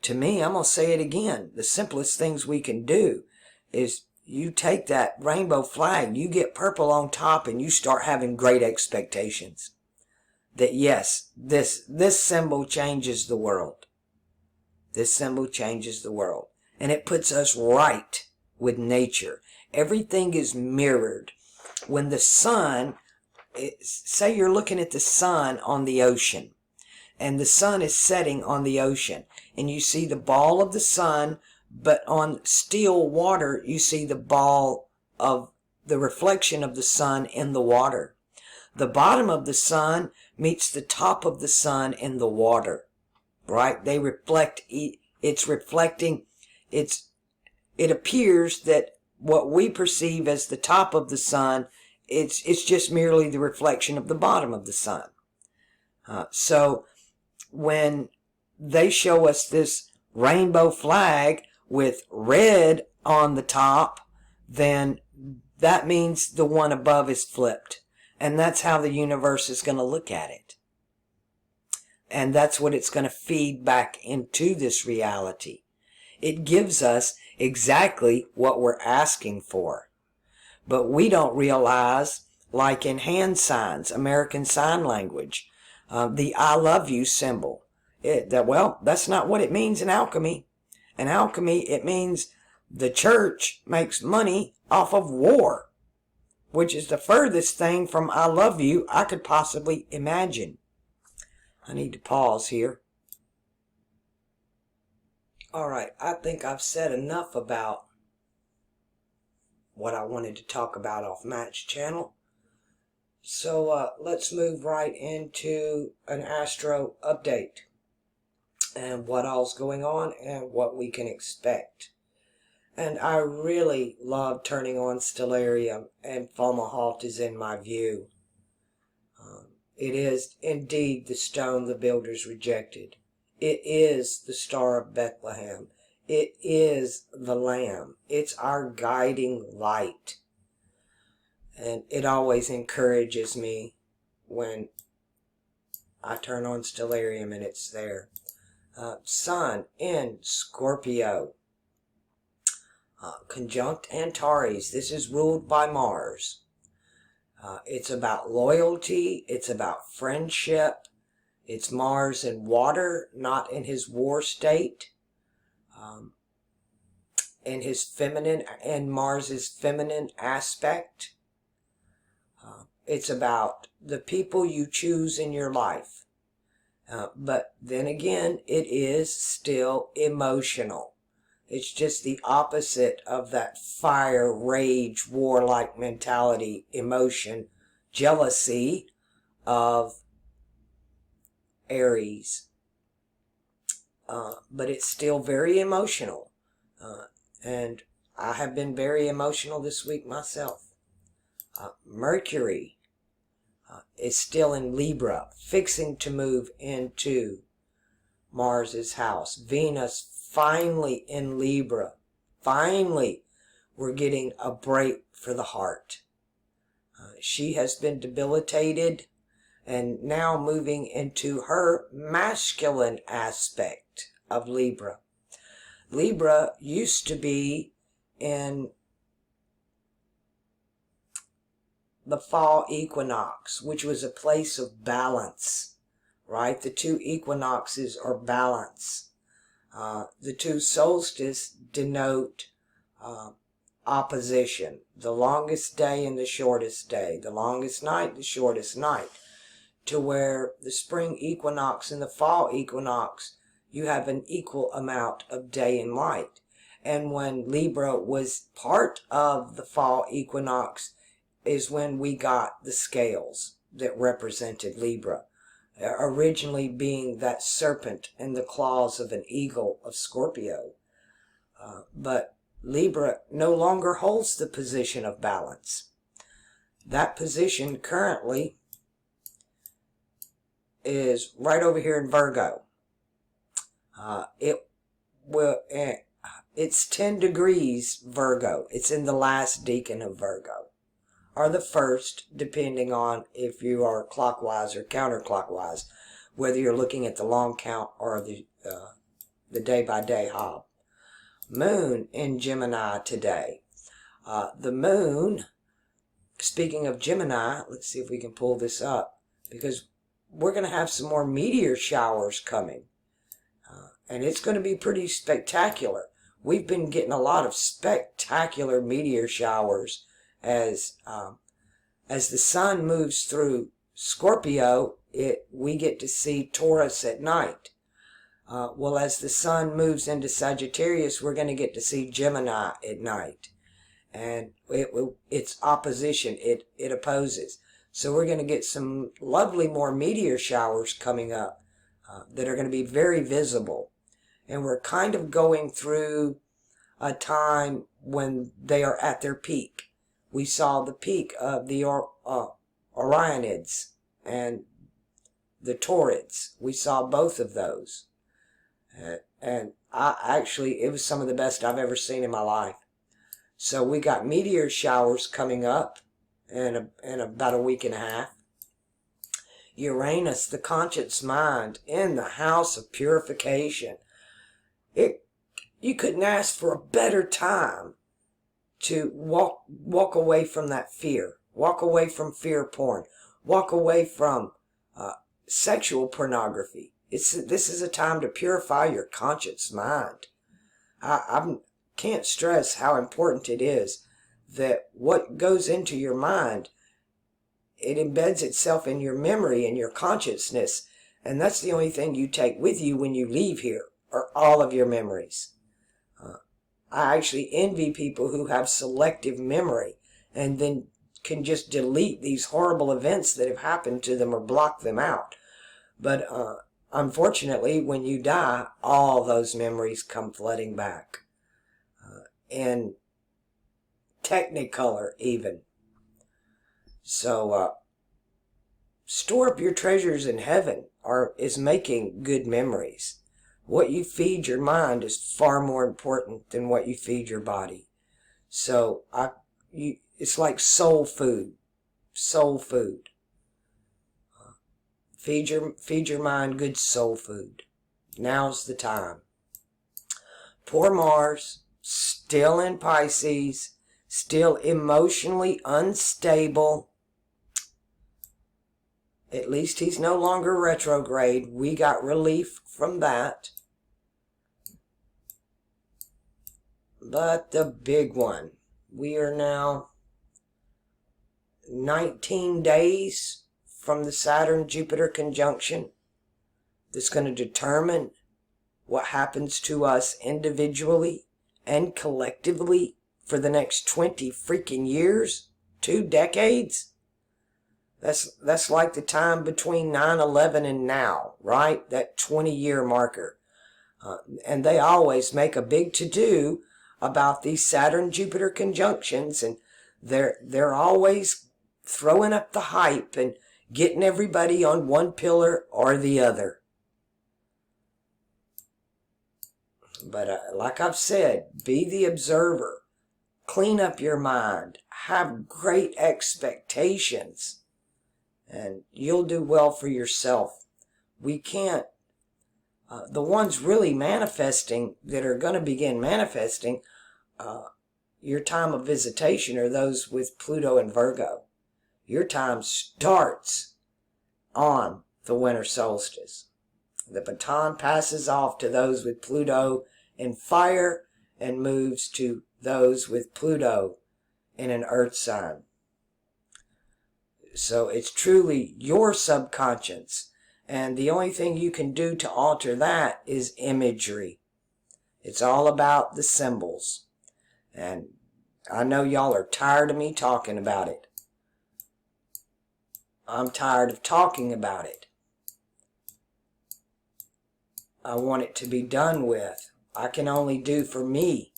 To me, I'm going to say it again. The simplest things we can do is you take that rainbow flag, you get purple on top, and you start having great expectations. That yes, this symbol changes the world. This symbol changes the world. And it puts us right with nature. Everything is mirrored. When the sun, say you're looking at the sun on the ocean, and the sun is setting on the ocean, and you see the ball of the sun, but on still water, you see the ball of the reflection of the sun in the water. The bottom of the sun meets the top of the sun in the water, right? They reflect, it's reflecting, it appears that what we perceive as the top of the sun, it's just merely the reflection of the bottom of the sun. So when they show us this rainbow flag with red on the top, then that means the one above is flipped. And that's how the universe is going to look at it. And that's what it's going to feed back into this reality. It gives us exactly what we're asking for. But we don't realize, like in hand signs, American Sign Language, the I love you symbol. That's not what it means in alchemy. In alchemy, it means the church makes money off of war, which is the furthest thing from I love you I could possibly imagine. I need to pause here. All right, I think I've said enough about what I wanted to talk about off Matt's channel. So let's move right into an astro update and what all's going on and what we can expect. And I really love turning on Stellarium, and Fomalhaut is in my view. It is indeed the stone the builders rejected. It is the Star of Bethlehem. It is the Lamb. It's our guiding light. And it always encourages me when I turn on Stellarium and it's there. Sun in Scorpio. Conjunct Antares. This is ruled by Mars. It's about loyalty. It's about friendship. It's Mars in water, not in his war state. In his feminine, and Mars's feminine aspect. It's about the people you choose in your life. But then again, it is still emotional. It's just the opposite of that fire, rage, warlike mentality, emotion, jealousy of Aries. But it's still very emotional. And I have been very emotional this week myself. Mercury is still in Libra, fixing to move into Mars's house. Venus finally in Libra. Finally, we're getting a break for the heart. She has been debilitated and now moving into her masculine aspect of Libra. Libra used to be in the fall equinox, which was a place of balance, right? The two equinoxes are balance. The two solstices denote opposition. The longest day and the shortest day. The longest night, the shortest night. To where the spring equinox and the fall equinox, you have an equal amount of day and light. And when Libra was part of the fall equinox is when we got the scales that represented Libra. Originally being that serpent in the claws of an eagle of Scorpio. But Libra no longer holds the position of balance. That position currently is right over here in Virgo. It's 10 degrees Virgo. It's in the last decan of Virgo. Or the first, depending on if you are clockwise or counterclockwise, whether you're looking at the long count or the day-by-day hob. Moon in Gemini today. The moon, speaking of Gemini, let's see if we can pull this up, because we're going to have some more meteor showers coming. And it's going to be pretty spectacular. We've been getting a lot of spectacular meteor showers as the sun moves through Scorpio. We get to see Taurus at night. Well, as the sun moves into Sagittarius, we're going to get to see Gemini at night. And it's opposition. It opposes. So we're going to get some lovely more meteor showers coming up that are going to be very visible. And we're kind of going through a time when they are at their peak. We saw the peak of the Orionids and the Taurids. We saw both of those. And it was some of the best I've ever seen in my life. So we got meteor showers coming up in about a week and a half. Uranus, the conscious mind, in the house of purification. You couldn't ask for a better time to walk away from that fear. Walk away from fear porn. Walk away from sexual pornography. This is a time to purify your conscious mind. I can't stress how important it is that what goes into your mind, it embeds itself in your memory and your consciousness, and that's the only thing you take with you when you leave here, are all of your memories. I actually envy people who have selective memory and then can just delete these horrible events that have happened to them or block them out. But unfortunately, when you die, all those memories come flooding back. In Technicolor even. So store up your treasures in heaven is making good memories. What you feed your mind is far more important than what you feed your body. So it's like soul food. Soul food. Feed your mind good soul food. Now's the time. Poor Mars, still in Pisces, still emotionally unstable. At least he's no longer retrograde. We got relief from that. But the big one, we are now 19 days from the Saturn-Jupiter conjunction that's going to determine what happens to us individually and collectively for the next 20 freaking years, 2 decades. That's like the time between 9/11 and now, right? That 20-year marker. And they always make a big to-do about these Saturn-Jupiter conjunctions, and they're always throwing up the hype and getting everybody on one pillar or the other. But like I've said, be the observer. Clean up your mind. Have great expectations. And you'll do well for yourself. We can't... the ones really manifesting, that are going to begin manifesting, your time of visitation are those with Pluto and Virgo. Your time starts on the winter solstice. The baton passes off to those with Pluto in fire and moves to those with Pluto in an earth sign. So it's truly your subconscious. And the only thing you can do to alter that is imagery. It's all about the symbols. And I know y'all are tired of me talking about it. I'm tired of talking about it. I want it to be done with. I can only do for me.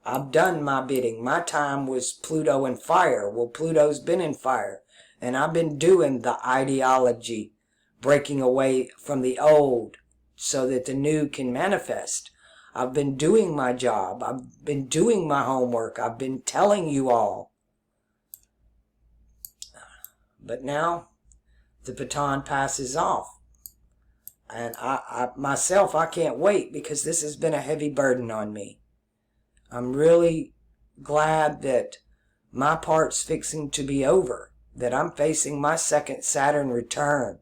I've done my bidding. My time was Pluto in fire. Well, Pluto's been in fire. And I've been doing the ideology, breaking away from the old so that the new can manifest. I've been doing my job. I've been doing my homework. I've been telling you all. But now the baton passes off. And I myself, I can't wait, because this has been a heavy burden on me. I'm really glad that my part's fixing to be over, that I'm facing my second Saturn return,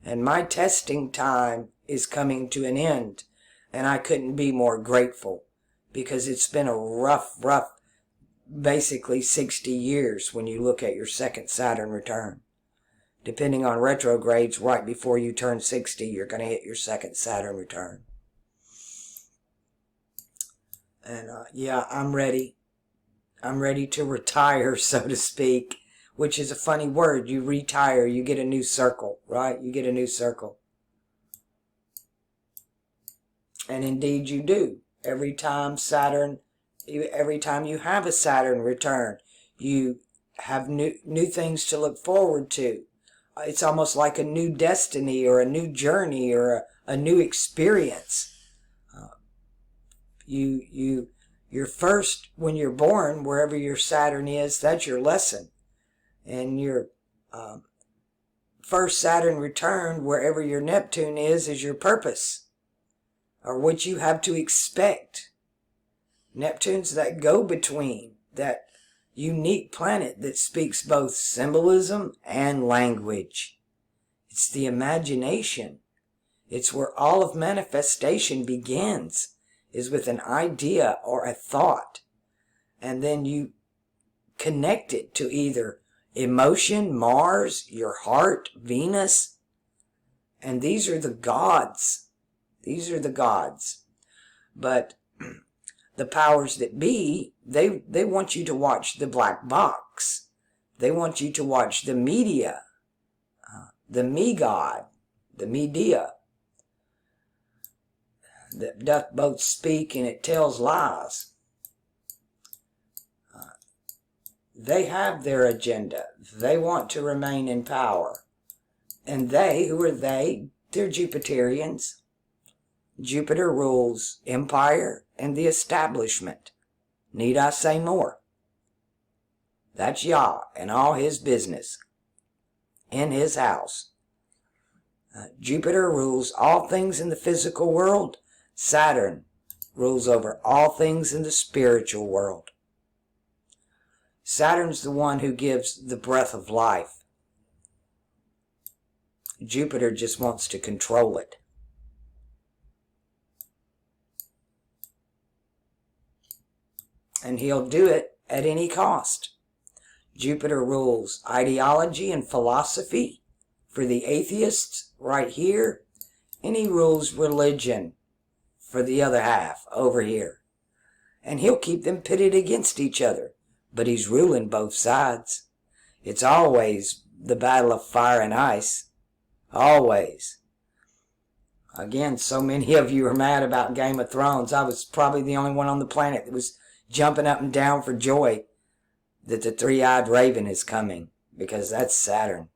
and my testing time is coming to an end, and I couldn't be more grateful, because it's been a rough, basically 60 years when you look at your second Saturn return. Depending on retrogrades, right before you turn 60, you're going to hit your second Saturn return. And yeah, I'm ready. I'm ready to retire, so to speak, which is a funny word. You retire, you get a new circle, right? You get a new circle. And indeed you do. Every time you have a Saturn return, you have new things to look forward to. It's almost like a new destiny or a new journey or a new experience. You're first, when you're born, wherever your Saturn is, that's your lesson. And your first Saturn return, wherever your Neptune is your purpose, or what you have to expect. Neptune's that go-between, that unique planet that speaks both symbolism and language. It's the imagination. It's where all of manifestation begins, is with an idea or a thought. And then you connect it to either emotion, Mars, your heart, Venus. And these are the gods. These are the gods. But the powers that be, they want you to watch the black box. They want you to watch the media, the me-god, the media, that doth both speak and it tells lies. They have their agenda. They want to remain in power. And they, who are they? They're Jupiterians. Jupiter rules empire and the establishment. Need I say more? That's Yah and all his business in his house. Jupiter rules all things in the physical world. Saturn rules over all things in the spiritual world. Saturn's the one who gives the breath of life. Jupiter just wants to control it. And he'll do it at any cost. Jupiter rules ideology and philosophy for the atheists right here, and he rules religion for the other half over here. And he'll keep them pitted against each other, but he's ruling both sides. It's always the battle of fire and ice. Always. Again, so many of you are mad about Game of Thrones. I was probably the only one on the planet that was jumping up and down for joy that the three-eyed raven is coming, because that's Saturn.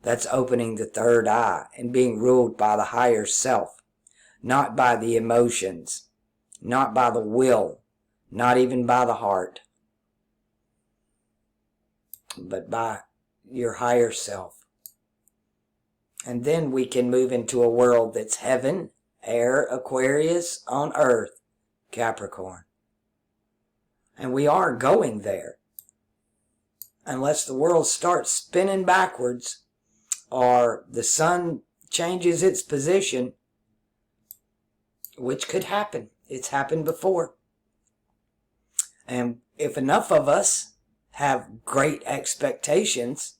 That's opening the third eye and being ruled by the higher self, not by the emotions, not by the will, not even by the heart, but by your higher self. And then we can move into a world that's heaven, air, Aquarius, on earth, Capricorn. And we are going there. Unless the world starts spinning backwards or the sun changes its position, which could happen. It's happened before. And if enough of us have great expectations,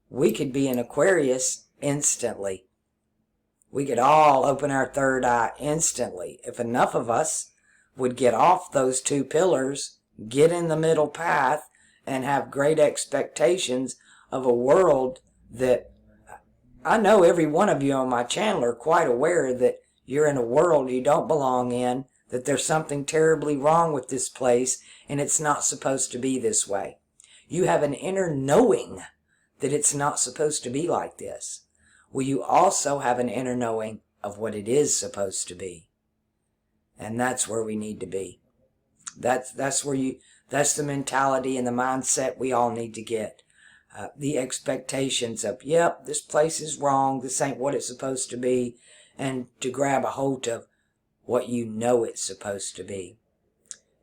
we could be in Aquarius instantly. We could all open our third eye instantly. If enough of us would get off those two pillars, get in the middle path, and have great expectations of a world that I know every one of you on my channel are quite aware that you're in a world you don't belong in, that there's something terribly wrong with this place, and it's not supposed to be this way. You have an inner knowing that it's not supposed to be like this. Well, you also have an inner knowing of what it is supposed to be. And that's where we need to be. That's the mentality and the mindset we all need to get. The expectations of, yep, this place is wrong, this ain't what it's supposed to be, and to grab a hold of what you know it's supposed to be.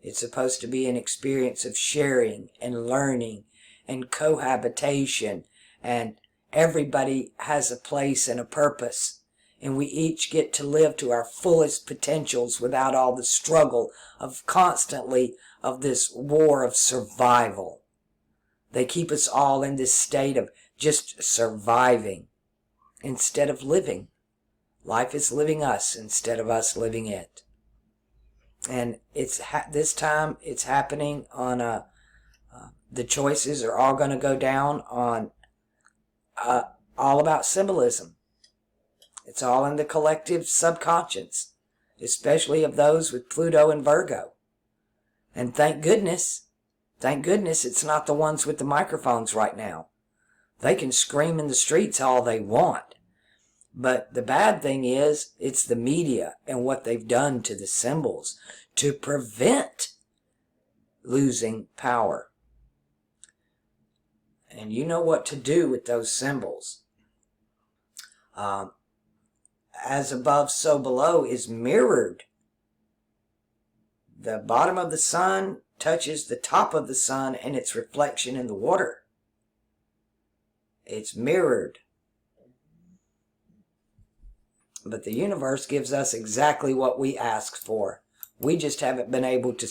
It's supposed to be an experience of sharing and learning and cohabitation, and everybody has a place and a purpose, and we each get to live to our fullest potentials without all the struggle of constantly of this war of survival. They keep us all in this state of just surviving instead of living. Life is living us instead of us living it. And this time it's happening on the choices are all going to go down on all about symbolism. It's all in the collective subconscious, especially of those with Pluto and Virgo. And thank goodness it's not the ones with the microphones right now. They can scream in the streets all they want. But the bad thing is, it's the media and what they've done to the symbols to prevent losing power. And you know what to do with those symbols. As above, so below is mirrored. The bottom of the sun touches the top of the sun and its reflection in the water. It's mirrored. But the universe gives us exactly what we ask for. We just haven't been able to,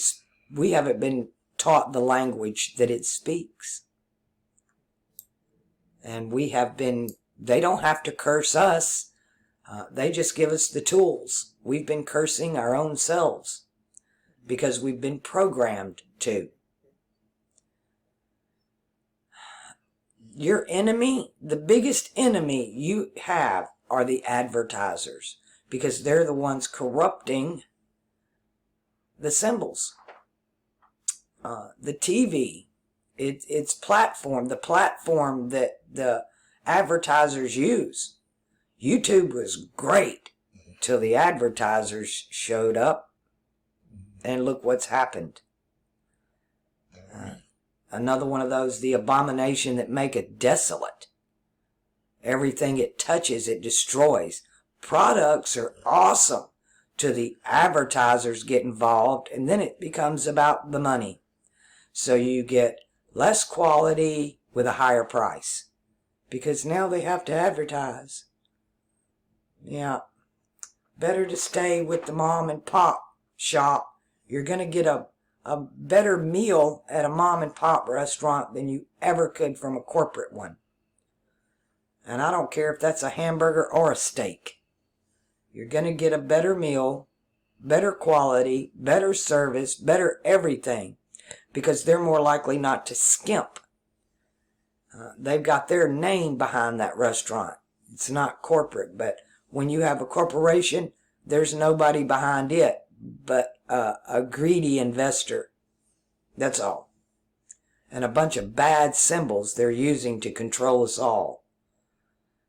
we haven't been taught the language that it speaks. And we have been, they don't have to curse us. They just give us the tools. We've been cursing our own selves because we've been programmed to. Your enemy, the biggest enemy you have are the advertisers, because they're the ones corrupting the symbols. The TV, its platform, the platform that the advertisers use. YouTube was great till the advertisers showed up, and look what's happened. Another one of those, the abomination that maketh desolate. Everything it touches, it destroys. Products are awesome till the advertisers get involved, and then it becomes about the money. So you get less quality with a higher price, because now they have to advertise. Yeah, better to stay with the mom and pop shop. You're going to get a better meal at a mom and pop restaurant than you ever could from a corporate one. And I don't care if that's a hamburger or a steak. You're going to get a better meal, better quality, better service, better everything, because they're more likely not to skimp. They've got their name behind that restaurant. It's not corporate, but when you have a corporation, there's nobody behind it but a greedy investor. That's all. And a bunch of bad symbols they're using to control us all.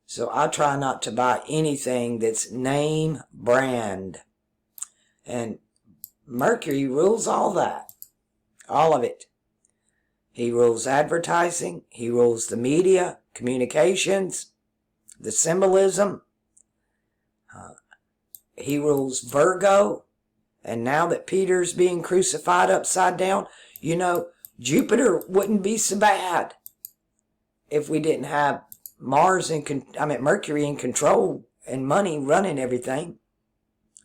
So I try not to buy anything that's name brand. And Mercury rules all that. All of it. He rules advertising. He rules the media, communications, the symbolism. He rules Virgo. And now that Peter's being crucified upside down, you know, Jupiter wouldn't be so bad if we didn't have Mercury in control and money running everything.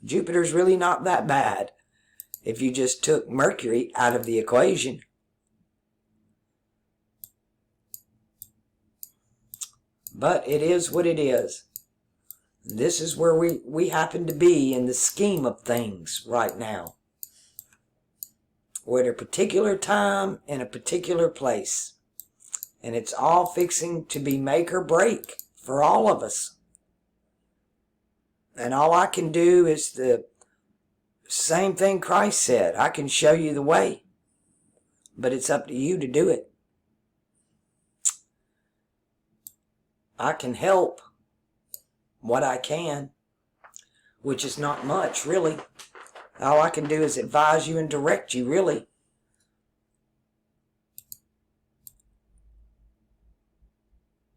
Jupiter's really not that bad if you just took Mercury out of the equation. But it is what it is. This is where we happen to be in the scheme of things right now. We're at a particular time in a particular place. And it's all fixing to be make or break for all of us. And all I can do is the same thing Christ said. I can show you the way. But it's up to you to do it. I can help what I can, which is not much, really. All I can do is advise you and direct you, really.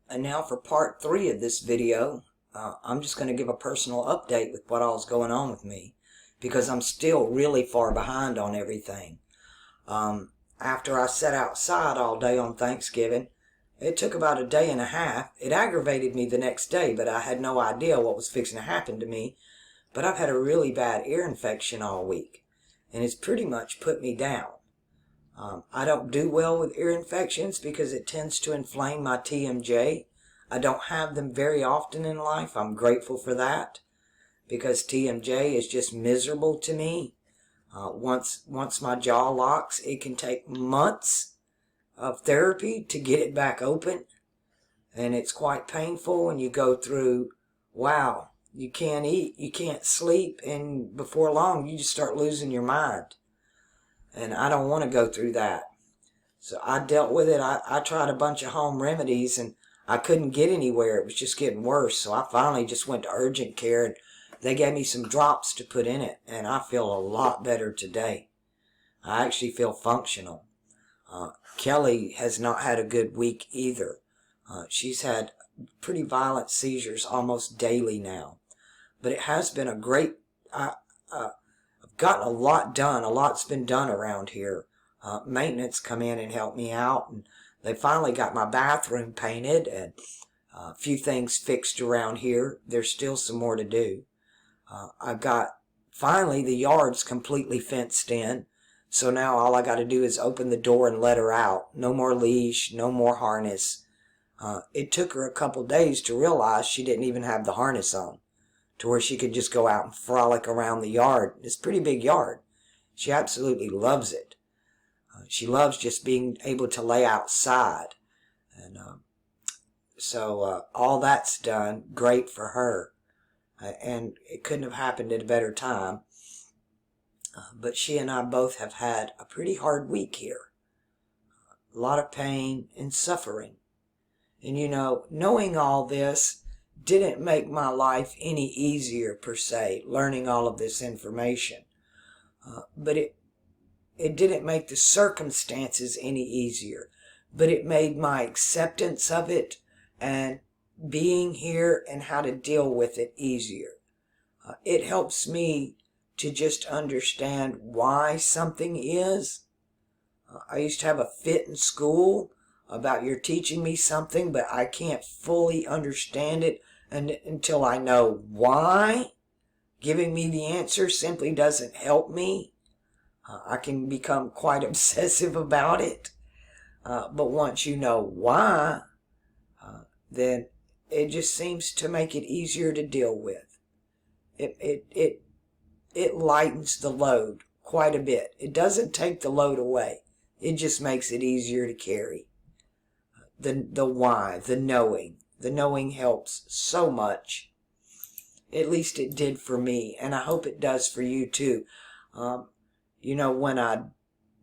And now for part 3 of this video, I'm just going to give a personal update with what all's going on with me, because I'm still really far behind on everything. After I sat outside all day on Thanksgiving, it took about a day and a half. It aggravated me the next day, but I had no idea what was fixing to happen to me. But I've had a really bad ear infection all week, and it's pretty much put me down. I don't do well with ear infections because it tends to inflame my TMJ. I don't have them very often in life. I'm grateful for that, because TMJ is just miserable to me. Once my jaw locks, it can take months of therapy to get it back open, and it's quite painful, and you go through, wow, you can't eat, you can't sleep, and before long you just start losing your mind. And I don't want to go through that. So I dealt with it. I tried a bunch of home remedies, and I couldn't get anywhere. It was just getting worse. So I finally just went to urgent care, and they gave me some drops to put in it, and I feel a lot better today. I actually feel functional. Kelly has not had a good week either. She's had pretty violent seizures almost daily now. But it has been a great... I've gotten a lot done. A lot's been done around here. Maintenance come in and helped me out, and they finally got my bathroom painted and a few things fixed around here. There's still some more to do. I've got, finally, the yard's completely fenced in. So now all I got to do is open the door and let her out. No more leash, no more harness. It took her a couple days to realize she didn't even have the harness on, to where she could just go out and frolic around the yard. It's a pretty big yard. She absolutely loves it. She loves just being able to lay outside. And so all that's done, great for her. And it couldn't have happened at a better time. But she and I both have had a pretty hard week here. A lot of pain and suffering. And you know, knowing all this didn't make my life any easier per se, learning all of this information. But it didn't make the circumstances any easier. But it made my acceptance of it and being here and how to deal with it easier. It helps me to just understand why something is. I used to have a fit in school about you're teaching me something, but I can't fully understand it until I know why. Giving me the answer simply doesn't help me. I can become quite obsessive about it. But once you know why, then it just seems to make it easier to deal with. It lightens the load quite a bit. It doesn't take the load away. It just makes it easier to carry. The why, the knowing. The knowing helps so much. At least it did for me, and I hope it does for you too. You know, when I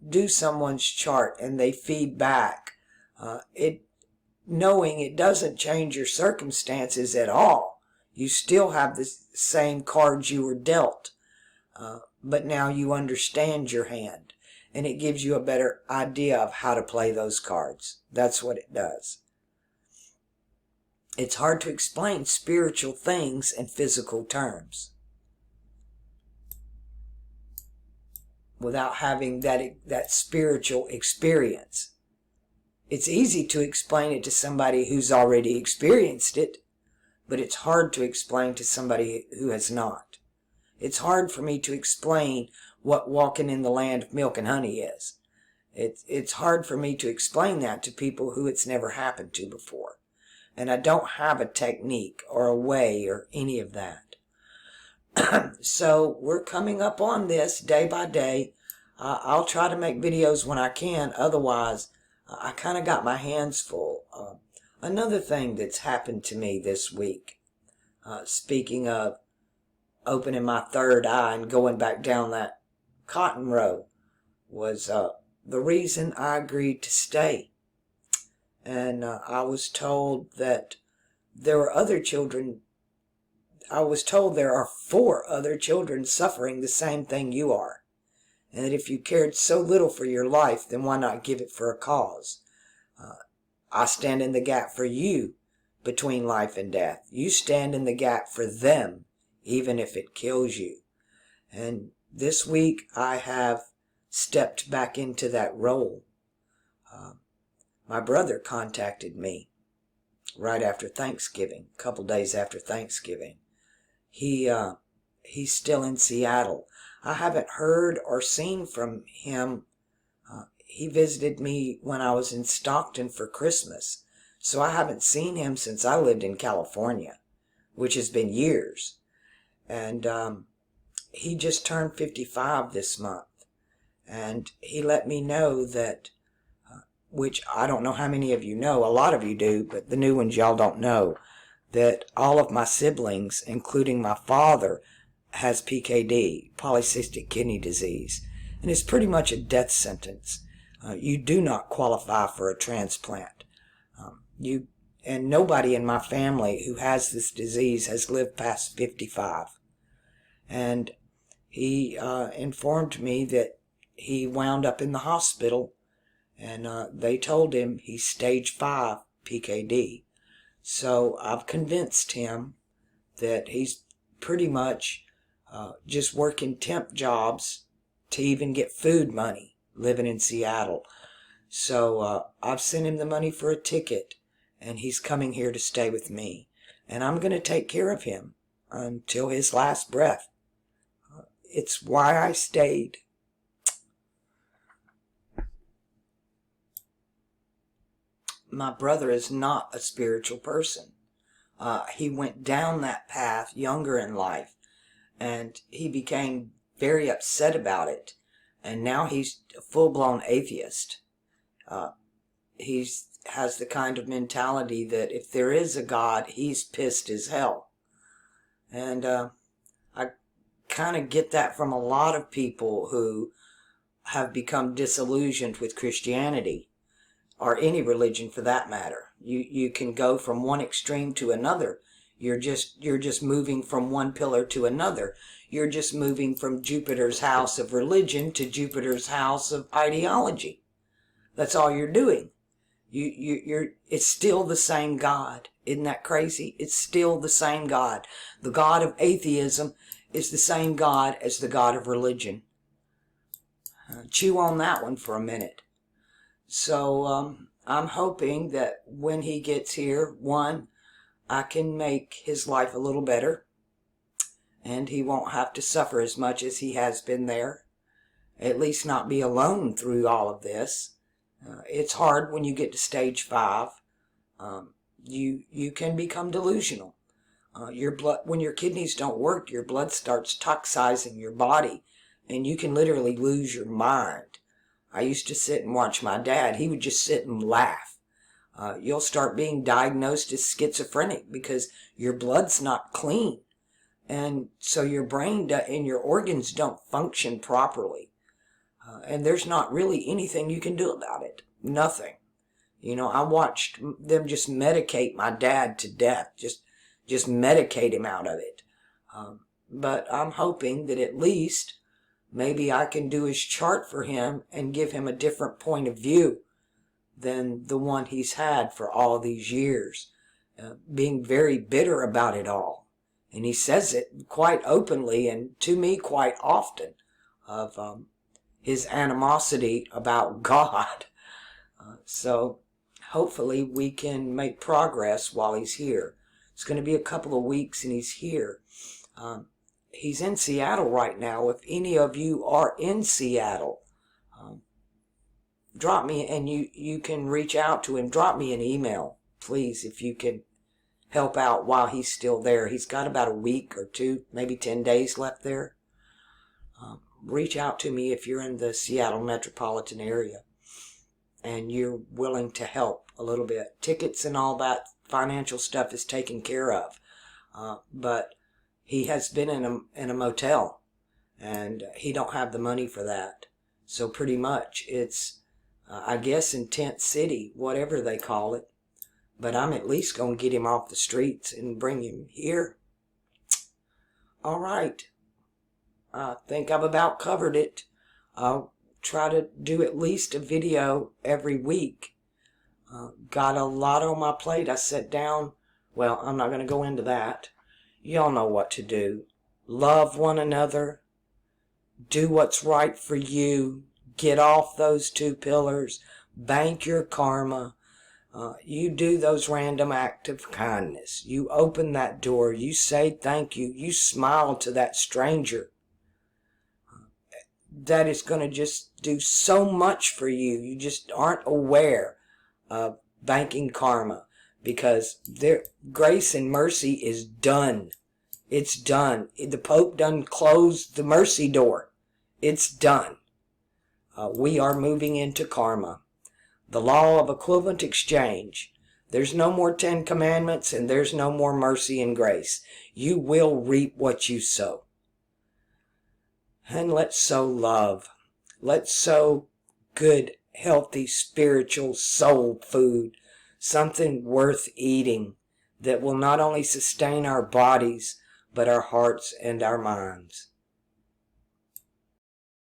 do someone's chart and they feed back, knowing it doesn't change your circumstances at all. You still have the same cards you were dealt, but now you understand your hand, and it gives you a better idea of how to play those cards. That's what it does. It's hard to explain spiritual things in physical terms without having that spiritual experience. It's easy to explain it to somebody who's already experienced it, but it's hard to explain to somebody who has not. It's hard for me to explain what walking in the land of milk and honey is. It's hard for me to explain that to people who it's never happened to before. And I don't have a technique or a way or any of that. So we're coming up on this day by day. I'll try to make videos when I can. Otherwise, I kind of got my hands full. Another thing that's happened to me this week, speaking of opening my third eye and going back down that cotton row, was the reason I agreed to stay. And I was told that there were other children. I was told there are 4 other children suffering the same thing you are. And that if you cared so little for your life, then why not give it for a cause? I stand in the gap for you between life and death. You stand in the gap for them, even if it kills you. And this week I have stepped back into that role. My brother contacted me right after Thanksgiving, a couple days after Thanksgiving. He's still in Seattle. I haven't heard or seen from him. He visited me when I was in Stockton for Christmas, so I haven't seen him since I lived in California, which has been years. And he just turned 55 this month, and he let me know that, which I don't know how many of you know, a lot of you do, but the new ones y'all don't know, that all of my siblings, including my father, has PKD, polycystic kidney disease, and it's pretty much a death sentence. You do not qualify for a transplant. And nobody in my family who has this disease has lived past 55. And he informed me that he wound up in the hospital, and they told him he's stage 5 PKD. So I've convinced him that he's pretty much just working temp jobs to even get food money, living in Seattle. So I've sent him the money for a ticket, and he's coming here to stay with me. And I'm going to take care of him until his last breath. It's why I stayed. My brother is not a spiritual person. He went down that path younger in life, and he became very upset about it. And now he's a full-blown atheist. He has the kind of mentality that if there is a God, he's pissed as hell. And I kind of get that from a lot of people who have become disillusioned with Christianity, or any religion for that matter. You can go from one extreme to another. You're just moving from one pillar to another. You're just moving from Jupiter's house of religion to Jupiter's house of ideology. That's all you're doing. It's still the same God. Isn't that crazy? It's still the same God. The God of atheism is the same God as the God of religion. Chew on that one for a minute. So I'm hoping that when he gets here, one, I can make his life a little better, and he won't have to suffer as much as he has been there. At least not be alone through all of this. It's hard when you get to stage 5. You can become delusional. Your blood, when your kidneys don't work, your blood starts toxizing your body, and you can literally lose your mind. I used to sit and watch my dad. He would just sit and laugh. You'll start being diagnosed as schizophrenic because your blood's not clean. And so your brain and your organs don't function properly. And there's not really anything you can do about it. Nothing. I watched them just medicate my dad to death. Just medicate him out of it. But I'm hoping that at least maybe I can do his chart for him and give him a different point of view than the one he's had for all these years, being very bitter about it all. And he says it quite openly and to me quite often of his animosity about God. So hopefully we can make progress while he's here. It's going to be a couple of weeks and he's here. He's in Seattle right now. If any of you are in Seattle, drop me, and you can reach out to him. Drop me an email, please, if you can help out while he's still there. He's got about a week or 2, maybe 10 days left there. Reach out to me if you're in the Seattle metropolitan area and you're willing to help a little bit. Tickets and all that financial stuff is taken care of. But he has been in a motel, and he don't have the money for that. So pretty much it's, I guess, in Tent City, whatever they call it. But I'm at least going to get him off the streets and bring him here. All right. I think I've about covered it. I'll try to do at least a video every week. Got a lot on my plate. I sat down. Well, I'm not going to go into that. Y'all know what to do. Love one another. Do what's right for you. Get off those 2 pillars. Bank your karma. You do those random acts of kindness. You open that door. You say thank you. You smile to that stranger. That is going to just do so much for you. You just aren't aware of banking karma, because grace and mercy is done. It's done. The Pope done closed the mercy door. It's done. We are moving into karma. The law of equivalent exchange. There's no more 10 commandments, and there's no more mercy and grace. You will reap what you sow. And let's sow love. Let's sow good, healthy, spiritual soul food. Something worth eating that will not only sustain our bodies, but our hearts and our minds.